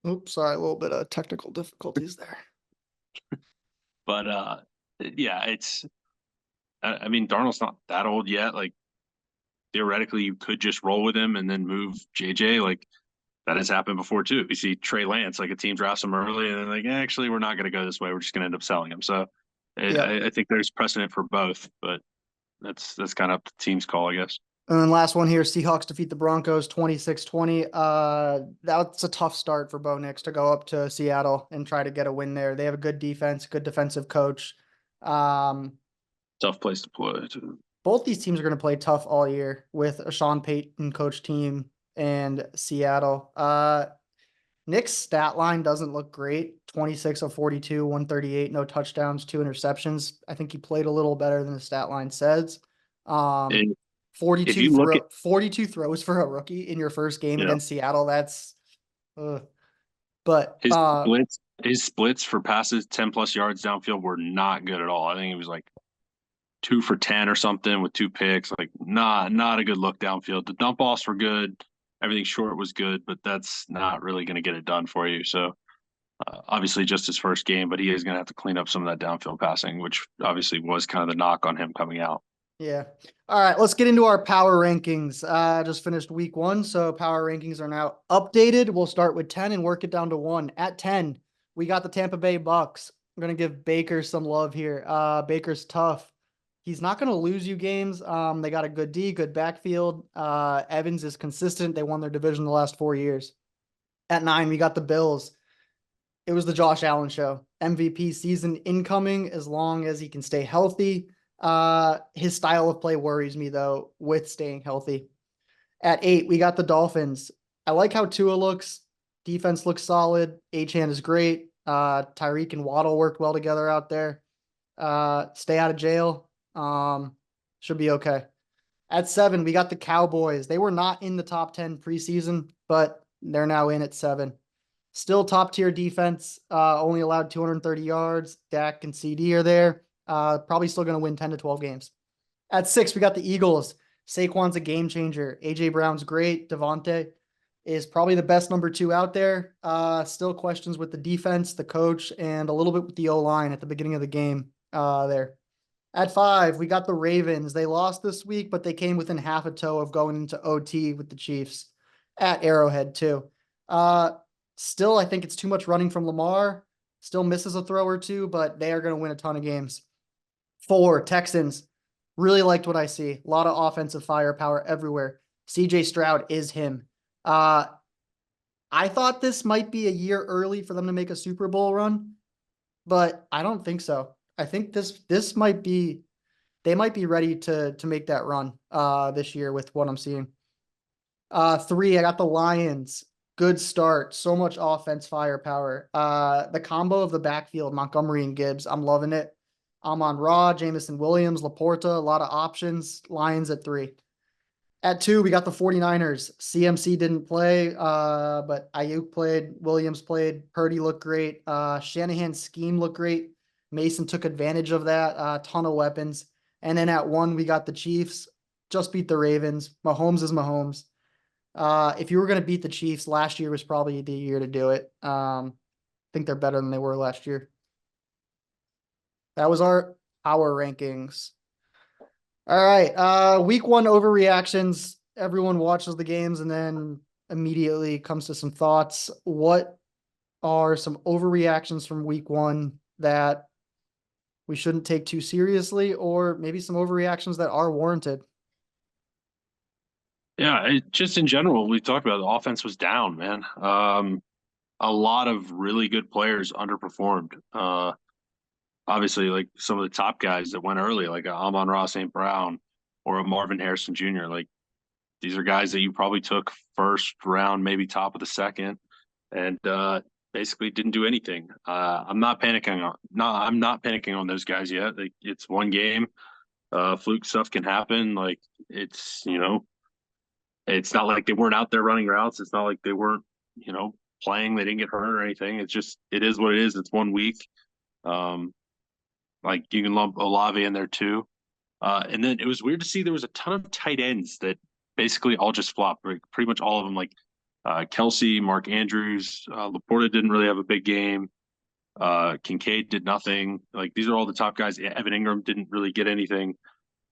Oops, sorry, a little bit of technical difficulties there. But yeah, it's. I mean, Darnold's not that old yet. Like theoretically, you could just roll with him and then move JJ. Like that has happened before too. You see Trey Lance, like a team drafts him early, and then like actually we're not going to go this way. We're just going to end up selling him. So Yep. I think there's precedent for both, but that's kind of up to the team's call, I guess. And then last one here, Seahawks defeat the Broncos 26-20. That's a tough start for Bo Nix to go up to Seattle and try to get a win there. They have a good defense, good defensive coach. Um, Tough place to play. Too. both these teams are going to play tough all year with a Sean Payton coach team and Seattle. Nick's stat line doesn't look great. 26 of 42, 138, no touchdowns, two interceptions. I think he played a little better than the stat line says. Um, And if you look at 42 throws for a rookie in your first game you know against Seattle. That's, but his splits for passes 10+ yards downfield were not good at all. I think it was like 2 for 10 or something with 2 picks. Like not a good look downfield. The dump offs were good. Everything short was good, but that's not really going to get it done for you. So obviously just his first game, but he is going to have to clean up some of that downfield passing, which obviously was kind of the knock on him coming out. yeah. All right, let's get into our power rankings. Just finished week one, so power rankings are now updated. We'll start with 10 and work it down to one. At 10, we got the Tampa Bay Bucks. I'm gonna give Baker some love here. Baker's tough. He's not gonna lose you games. They got a good D, good backfield. Evans is consistent. They won their division the last 4 years. At 9, we got the Bills. It was the Josh Allen show. MVP season incoming as long as he can stay healthy. His style of play worries me though with staying healthy. At 8, we got the Dolphins. I like how Tua looks. Defense looks solid. Achan is great. Tyreek and Waddle worked well together out there. Stay out of jail. Should be okay. At 7, we got the Cowboys. They were not in the top 10 preseason, but they're now in at 7. Still top tier defense. Only allowed 230 yards. Dak and CD are there. Probably still going to win 10 to 12 games. At 6, we got the Eagles. Saquon's a game changer. AJ Brown's great. Devontae is probably the best number 2 out there. Still questions with the defense, the coach, and a little bit with the O-line at the beginning of the game there. At 5, we got the Ravens. They lost this week, but they came within half a toe of going into OT with the Chiefs at Arrowhead too. Uh, Still, I think it's too much running from Lamar. Still misses a throw or two, but they are going to win a ton of games. 4, Texans. Really liked what I see. A lot of offensive firepower everywhere. CJ Stroud is him. I thought this might be a year early for them to make a Super Bowl run, but I don't think so. I think this might be they might be ready to make that run this year with what I'm seeing. 3, I got the Lions. Good start. So much offense firepower. The combo of the backfield, Montgomery and Gibbs, I'm loving it. Amon-Ra, Jamison Williams, Laporta, a lot of options. Lions at 3. At 2, we got the 49ers. CMC didn't play, but Ayuk played, Williams played, Purdy looked great. Shanahan's scheme looked great. Mason took advantage of that. A ton of weapons. And then at 1, we got the Chiefs. Just beat the Ravens. Mahomes is Mahomes. If you were going to beat the Chiefs, last year was probably the year to do it. I think they're better than they were last year. That was our power rankings. All right. Week 1 overreactions. Everyone watches the games and then immediately comes to some thoughts. What are some overreactions from week 1 that we shouldn't take too seriously, or maybe some overreactions that are warranted? Yeah, just in general, we talked about the offense was down, man. A lot of really good players underperformed. Obviously, like some of the top guys that went early, like Amon-Ra St. Brown or a Marvin Harrison Jr. Like these are guys that you probably took first round, maybe top of the second, and basically didn't do anything. I'm not panicking on I'm not panicking on those guys yet. Like, it's one game. Fluke stuff can happen. Like it's it's not like they weren't out there running routes. It's not like they weren't playing. They didn't get hurt or anything. It's just it is what it is. It's one week. Um, like you can lump Olave in there too. And then it was weird to see there was a ton of tight ends that basically all just flopped. Pretty much all of them, like Kelsey, Mark Andrews, Laporta didn't really have a big game. Kincaid did nothing. Like these are all the top guys. Evan Ingram didn't really get anything.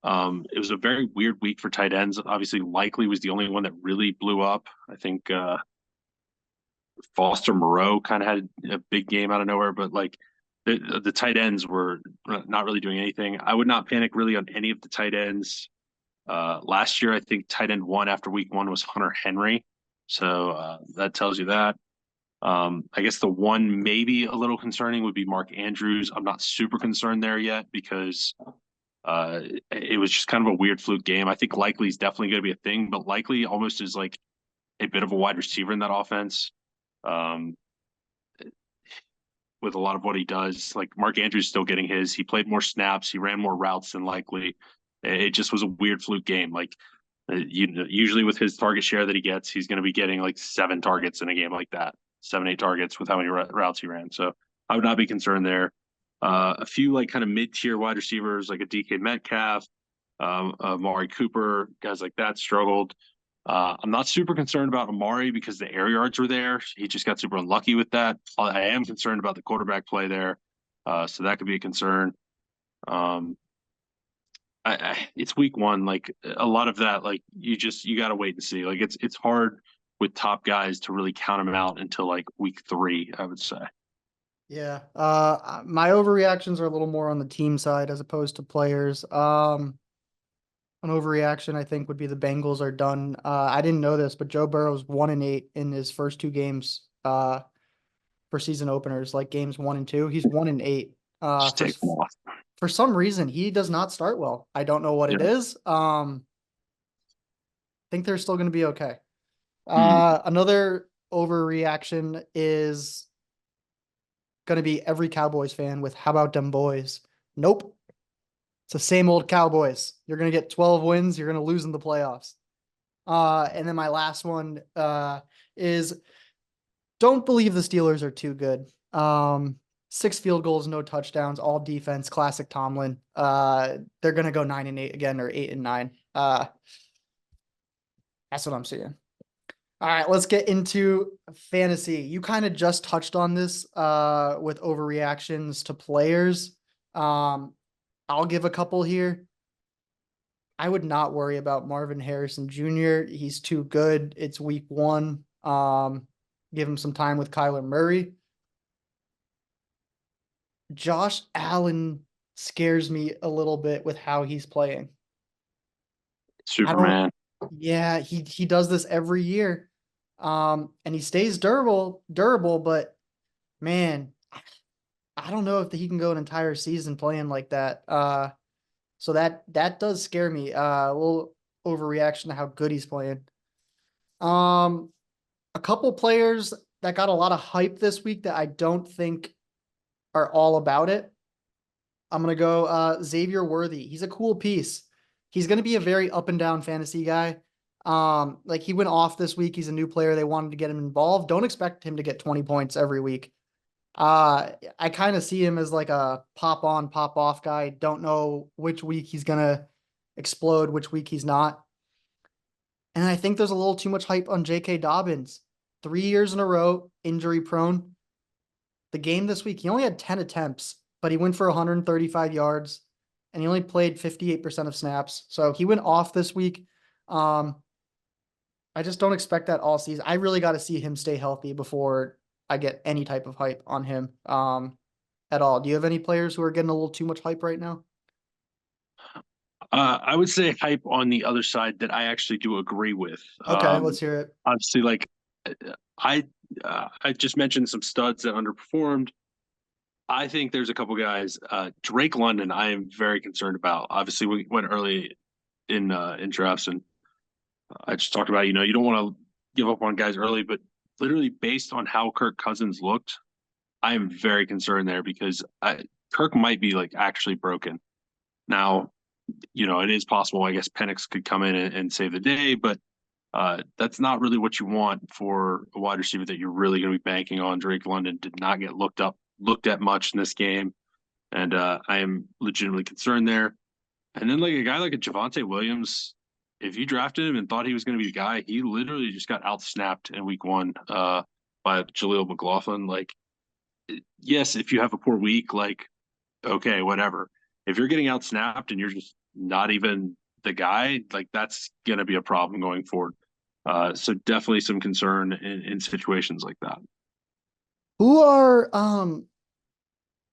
It was a very weird week for tight ends. Obviously, Likely was the only one that really blew up. I think Foster Moreau kind of had a big game out of nowhere, but like the tight ends were not really doing anything. I would not panic really on any of the tight ends. Last year, I think tight end 1 after week 1 was Hunter Henry. So that tells you that. I guess the one maybe a little concerning would be Mark Andrews. I'm not super concerned there yet because it was just kind of a weird fluke game. I think Likely is definitely going to be a thing, but Likely almost is like a bit of a wide receiver in that offense. Um, with a lot of what he does, like Mark Andrews still getting his. He played more snaps. He ran more routes than Likely. It just was a weird fluke game. Like usually with his target share that he gets, he's going to be getting like 7 targets in a game like that, 7, 8 targets with how many routes he ran. So I would not be concerned there. A few like kind of mid-tier wide receivers like a DK Metcalf, Amari Cooper, guys like that struggled. I'm not super concerned about Amari because the air yards were there. He just got super unlucky with that. I am concerned about the quarterback play there, so that could be a concern. It's week 1. Like a lot of that, like you got to wait and see. Like it's hard with top guys to really count them out until like week 3, I would say. Yeah. My overreactions are a little more on the team side as opposed to players. An overreaction I think would be the Bengals are done. I didn't know this, but Joe Burrow's 1-8 in his first 2 games for season openers, like games 1 and 2. He's 1-8. Just take them off. For some reason, he does not start well. I don't know what Yeah. it is. Think they're still going to be okay. Hmm. Another overreaction is going to be every Cowboys fan with how about them boys? Nope. It's the same old Cowboys. You're gonna get 12 wins. You're gonna lose in the playoffs. And then my last one is don't believe the Steelers are too good. 6 field goals, no touchdowns, all defense, classic Tomlin. They're gonna go 9-8 again or 8-9. That's what I'm seeing. All right, let's get into fantasy. You kind of just touched on this with overreactions to players. I'll give a couple here. I would not worry about Marvin Harrison Jr. He's too good. It's week one. Give him some time with Kyler Murray. Josh Allen scares me a little bit with how he's playing. I don't, Superman. yeah, he does this every year. And he stays durable, but man, I don't know if he can go an entire season playing like that. So that does scare me. A little overreaction to how good he's playing. Um, a couple players that got a lot of hype this week that I don't think are all about it. I'm gonna go Xavier Worthy. He's a cool piece. He's gonna be a very up and down fantasy guy. Like he went off this week. He's a new player. They wanted to get him involved. Don't expect him to get 20 points every week. I kind of see him as like a pop on, pop off guy. Don't know which week he's gonna explode, which week he's not. And I think there's a little too much hype on J.K. Dobbins. 3 years in a row, injury prone. The game this week, he only had 10 attempts, but he went for 135 yards and he only played 58% of snaps. So he went off this week. Um, I just don't expect that all season. I really got to see him stay healthy before I get any type of hype on him at all. Do you have any players who are getting a little too much hype right now? I would say hype on the other side that I actually do agree with. Okay, let's hear it. Obviously, like I I just mentioned some studs that underperformed. I think there's a couple guys. Drake London, I am very concerned about. Obviously, we went early in drafts, and I just talked about you don't want to give up on guys early, but literally based on how Kirk Cousins looked, I am very concerned there because Kirk might be like actually broken. Now, it is possible. I guess Penix could come in and save the day, but that's not really what you want for a wide receiver that you're really going to be banking on. Drake London did not get looked at much in this game, and I am legitimately concerned there. And then like a guy like a Javonte Williams, if you drafted him and thought he was going to be the guy, he literally just got outsnapped in week one by Jaleel McLaughlin. Like, yes, if you have a poor week, like okay, whatever. If you're getting outsnapped and you're just not even the guy, like that's going to be a problem going forward. So definitely some concern in situations like that. Who are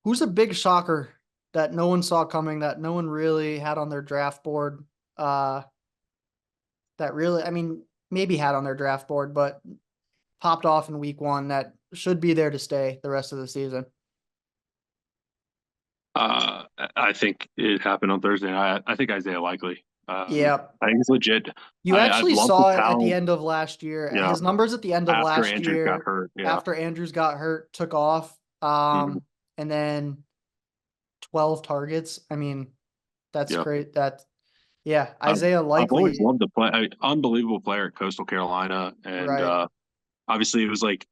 who's a big shocker that no one saw coming, that no one really had on their draft board? Uh that really, I mean, maybe had on their draft board, but popped off in week one that should be there to stay the rest of the season. I think it happened on Thursday. I think Isaiah Likely. Yeah. I think it's legit. You I've actually loved the saw it at the talent. end of last year. Yeah, His numbers at the end of after last Andrews got year, hurt. Yeah. after Andrews got hurt, took off. Mhm. And then 12 targets. I mean, that's Yeah. great. Yeah, I've, Isaiah I've always Likely, loved the play. Unbelievable player at Coastal Carolina, and right. obviously it was like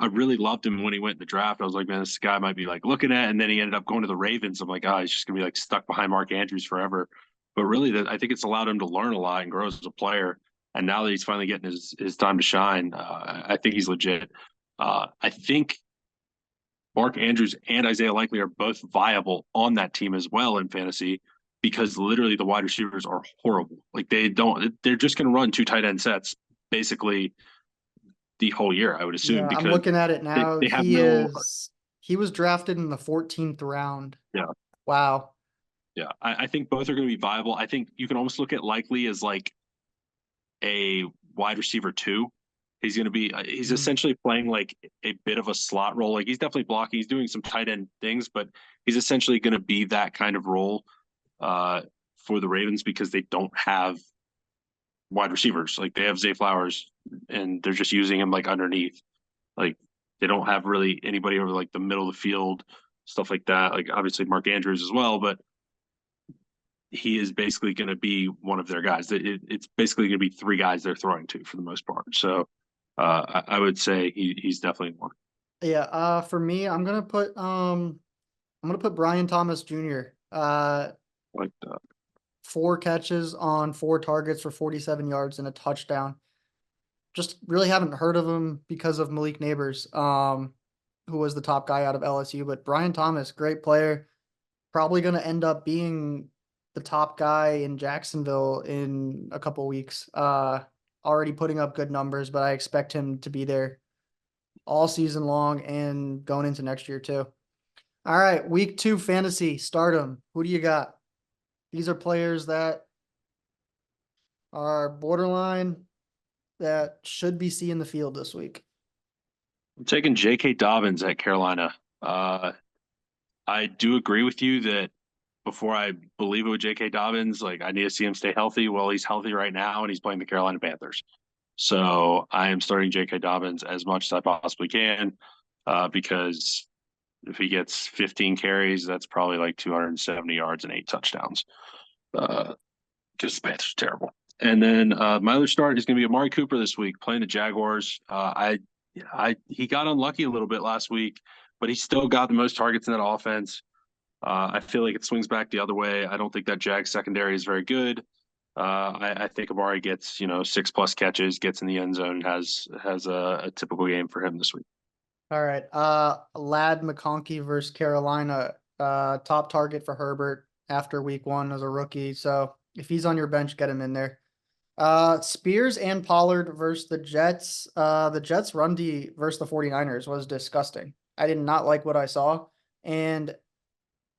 I really loved him when he went in the draft. I was like, man, this guy might be like looking at, and then he ended up going to the Ravens. I'm like, he's just gonna be like stuck behind Mark Andrews forever. But really, I think it's allowed him to learn a lot and grow as a player. And now that he's finally getting his time to shine, I think he's legit. I think Mark Andrews and Isaiah Likely are both viable on that team as well in fantasy because literally the wide receivers are horrible. Like they're just going to run two tight end sets basically the whole year, I would assume, Yeah, I'm because looking at it they, now. they have no, He was drafted in the 14th round. yeah, Wow. yeah. I think both are going to be viable. I think you can almost look at Likely as like a wide receiver two. He's Mhm. essentially playing like a bit of a slot role. Like he's definitely blocking, he's doing some tight end things, but he's essentially going to be that kind of role uh, for the Ravens because they don't have wide receivers. Like they have Zay Flowers and they're just using him like underneath. Like they don't have really anybody over like the middle of the field, stuff like that. Like obviously Mark Andrews as well, but he is basically going to be one of their guys. It's basically going to be three guys they're throwing to for the most part. So I would say he's definitely one. Yeah, for me, I'm gonna put Brian Thomas Jr. Like that. 4 catches on 4 targets for 47 yards and a touchdown. Just really haven't heard of him because of Malik Neighbors, who was the top guy out of LSU. But Brian Thomas, great player, probably going to end up being the top guy in Jacksonville in a couple weeks. Already putting up good numbers, but I expect him to be there all season long and going into next year too. All right, week 2 fantasy stardom. Who do you got? These are players that are borderline that should be seeing the field this week. I'm taking J.K. Dobbins at Carolina. I do agree with you that before I believe it with J.K. Dobbins, like I need to see him stay healthy. Well, he's healthy right now, and he's playing the Carolina Panthers. So I am starting J.K. Dobbins as much as I possibly can because if he gets 15 carries, that's probably like 270 yards and 8 touchdowns. Because the Panthers are terrible. And then my other start is going to be Amari Cooper this week playing the Jaguars. He got unlucky a little bit last week, but he still got the most targets in that offense. I feel like it swings back the other way. I don't think that Jag secondary is very good. I think Amari gets 6+ catches, gets in the end zone, has a typical game for him this week. All right. Lad McConkey versus Carolina. Top target for Herbert after week 1 as a rookie. So if he's on your bench, get him in there. Spears and Pollard versus the Jets. The Jets run D versus the 49ers was disgusting. I did not like what I saw, and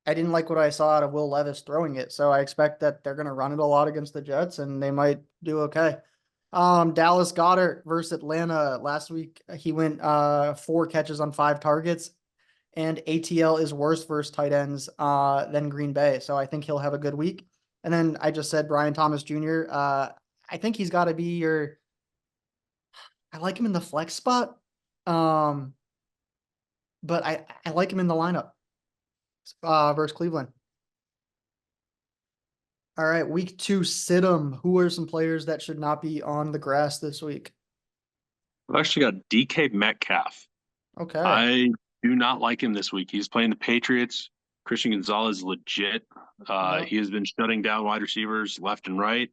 I didn't like what I saw out of Will Levis throwing it. So I expect that they're going to run it a lot against the Jets, and they might do okay. Dallas Goedert versus Atlanta. Last week he went 4 catches on 5 targets, and ATL is worse versus tight ends than Green Bay. So I think he'll have a good week. And then I just said Brian Thomas Jr. I think he's got to be your. I like him in the flex spot, but I like him in the lineup versus Cleveland. All right, week 2 sit 'em. Who are some players that should not be on the grass this week? I've actually got DK Metcalf. Okay. I do not like him this week. He's playing the Patriots. Christian Gonzalez legit. Yep. He has been shutting down wide receivers left and right.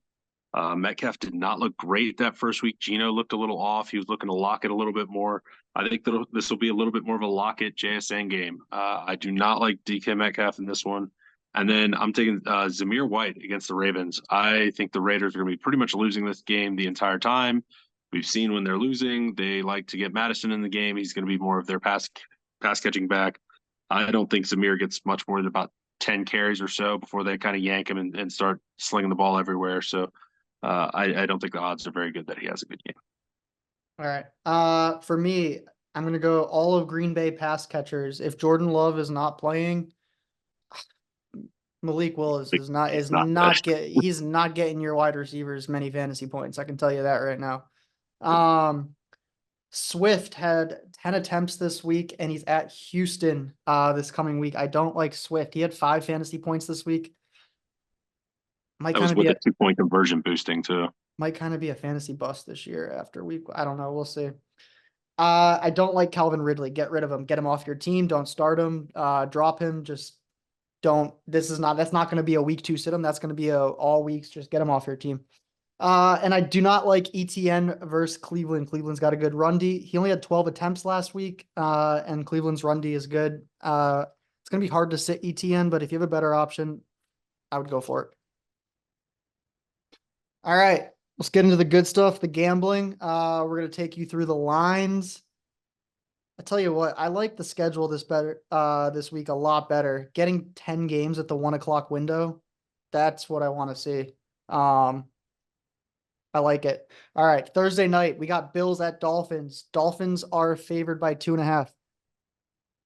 Metcalf did not look great that first week. Geno looked a little off. He was looking to lock it a little bit more. I think that this will be a little bit more of a Lockett JSN game. I do not like DK Metcalf in this one. And then I'm taking Zamir White against the Ravens. I think the Raiders are going to be pretty much losing this game the entire time. We've seen when they're losing, they like to get Madison in the game. He's going to be more of their pass catching back. I don't think Zamir gets much more than about 10 carries or so before they kind of yank him and start slinging the ball everywhere. So I don't think the odds are very good that he has a good game. All right. For me, I'm gonna go all of Green Bay pass catchers. If Jordan Love is not playing, Malik Willis is not He's not good. he's not getting your wide receivers many fantasy points. I can tell you that right now. Um, Swift had 10 attempts this week, and he's at Houston this coming week. I don't like Swift. He had 5 fantasy points this week. Might That kind was of be with a a 2-point conversion boosting too. fantasy bust this year after week. I don't know. We'll see. I don't like Calvin Ridley. Get rid of him. Get him off your team. Don't start him. Drop him. Just don't. That's not going to be a week 2 sit him. That's going to be a all weeks. Just get him off your team. And I do not like ETN versus Cleveland. Cleveland's got a good run D. He only had 12 attempts last week. And Cleveland's run D is good. It's going to be hard to sit ETN, but if you have a better option, I would go for it. All right. Let's get into the good stuff, the gambling. We're going to take you through the lines. I tell you what, I like the schedule this week a lot better. Getting 10 games at the 1 o'clock window, that's what I want to see. I like it. All right, Thursday night, we got Bills at Dolphins. Dolphins are favored by 2.5.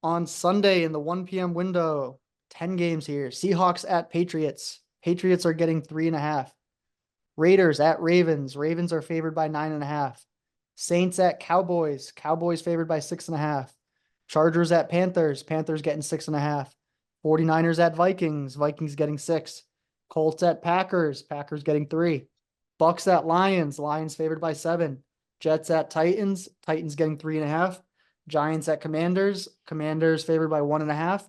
On Sunday in the 1 p.m. window, 10 games here. Seahawks at Patriots. Patriots are getting 3.5. Raiders at Ravens. Ravens are favored by 9.5. Saints at Cowboys. Cowboys favored by 6.5. Chargers at Panthers. Panthers getting 6.5. 49ers at Vikings. Vikings getting 6. Colts at Packers. Packers getting 3. Bucks at Lions. Lions favored by 7. Jets at Titans. Titans getting 3.5. Giants at Commanders. Commanders favored by 1.5.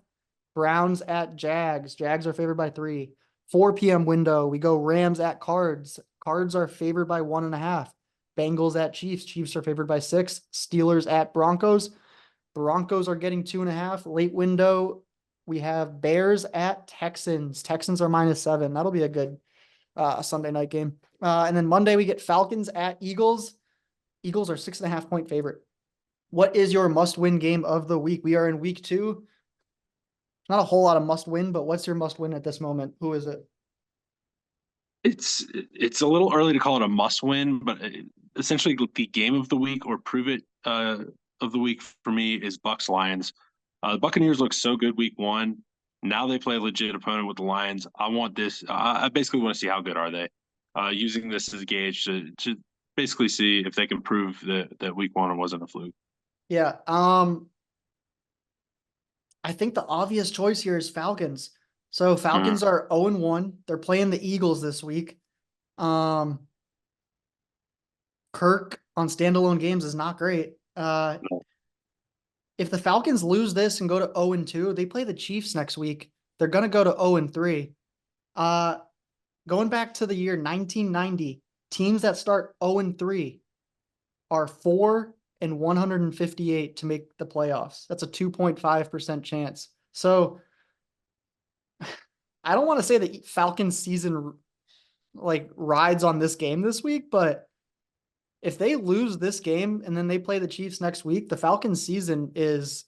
Browns at Jags. Jags are favored by 3. 4 p.m. window. We go Rams at Cards. Cards are favored by 1.5. Bengals at Chiefs. Chiefs are favored by 6. Steelers at Broncos. Broncos are getting 2.5. Late window. We have Bears at Texans. Texans are -7. That'll be a good Sunday night game. And then Monday we get Falcons at Eagles. Eagles are 6.5-point favorite. What is your must-win game of the week? We are in week 2. Not a whole lot of must-win, but what's your must-win at this moment? Who is it? It's a little early to call it a must-win, but essentially the game of the week or prove it of the week for me is Bucks Lions. The Buccaneers look so good week 1. Now they play a legit opponent with the Lions. I want this. I basically want to see how good are they. Using this as a gauge to basically see if they can prove that week 1 wasn't a fluke. Yeah. I think the obvious choice here is Falcons. So Falcons are 0-1. They're playing the Eagles this week. Kirk on standalone games is not great. If the Falcons lose this and go to 0-2, they play the Chiefs next week. They're going to go to 0-3. Going back to the year 1990, teams that start 0-3 are 4-158 to make the playoffs. That's a 2.5% chance. So I don't want to say that Falcons season like rides on this game this week, but if they lose this game and then they play the Chiefs next week, the Falcons season is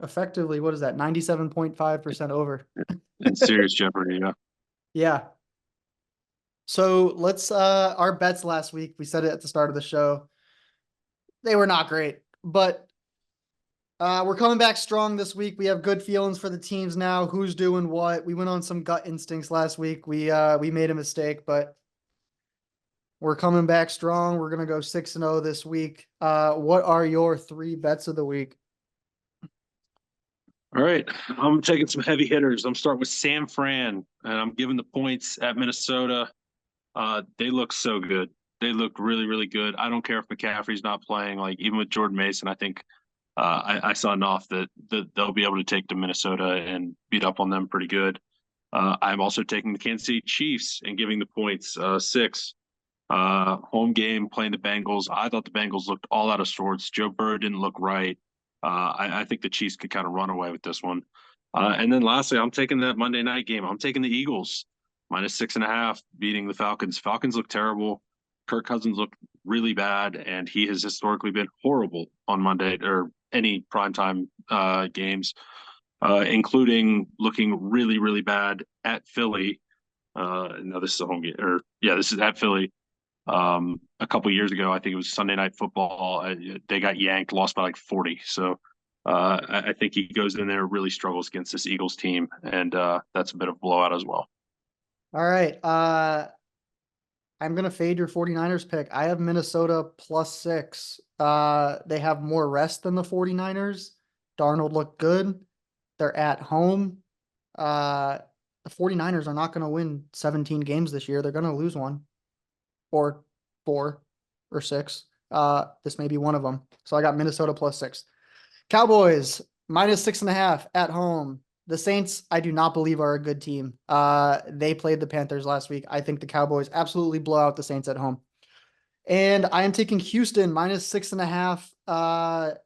effectively, what is that? 97.5% over. In serious jeopardy, yeah. Yeah. So let's our bets last week, we said it at the start of the show. They were not great, but we're coming back strong this week. We have good feelings for the teams now. Who's doing what? We went on some gut instincts last week. We made a mistake, but we're coming back strong. We're gonna go 6-0 this week. What are your 3 bets of the week? All right, I'm taking some heavy hitters. I'm starting with San Fran, and I'm giving the points at Minnesota. They look so good. They look really, really good. I don't care if McCaffrey's not playing. Like even with Jordan Mason, I think I saw enough that they'll be able to take to Minnesota and beat up on them pretty good. I'm also taking the Kansas City Chiefs and giving the points 6. Home game playing the Bengals. I thought the Bengals looked all out of sorts. Joe Burrow didn't look right. I think the Chiefs could kind of run away with this one. And then lastly, I'm taking that Monday night game. I'm taking the Eagles -6.5, beating the Falcons. Falcons look terrible. Kirk Cousins looked really bad, and he has historically been horrible on Monday or any primetime games, including looking really, really bad at Philly. No, this is a home game, or yeah, this is at Philly. A couple years ago, I think it was Sunday Night Football. They got yanked, lost by like 40. So I think he goes in there, really struggles against this Eagles team, and that's a bit of a blowout as well. All right. I'm going to fade your 49ers pick. I have Minnesota +6. They have more rest than the 49ers. Darnold looked good. They're at home. The 49ers are not going to win 17 games this year. They're going to lose one or 4 or 6. This may be one of them. So I got Minnesota +6. Cowboys -6.5 at home. The Saints, I do not believe, are a good team. They played the Panthers last week. I think the Cowboys absolutely blow out the Saints at home. And I am taking Houston -6.5. I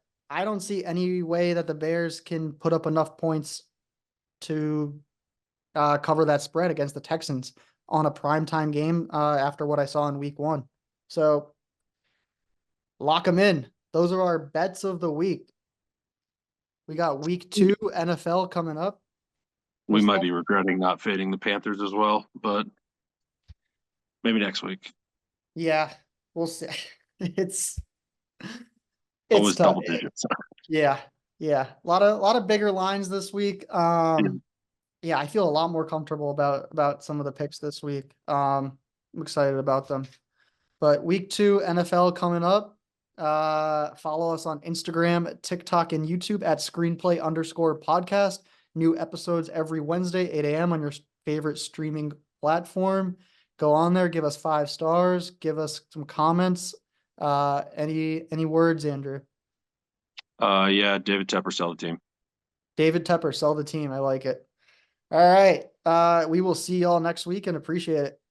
don't see any way that the Bears can put up enough points to cover that spread against the Texans on a primetime game after what I saw in week 1. So lock them in. Those are our bets of the week. We got week 2 NFL coming up. We might be regretting not fading the Panthers as well, but maybe next week. Yeah, we'll see. It's Almost tough. double digits. Yeah. A lot of bigger lines this week. Yeah, I feel a lot more comfortable about some of the picks this week. I'm excited about them. But week 2 NFL coming up. Follow us on Instagram, TikTok, and YouTube at screenplay_podcast. New episodes every Wednesday, 8 a.m. on your favorite streaming platform. Go on there, give us 5 stars, give us some comments. Any words, Andrew? Yeah, David Tepper, sell the team. David Tepper, sell the team. I like it. All right. We will see y'all next week and appreciate it.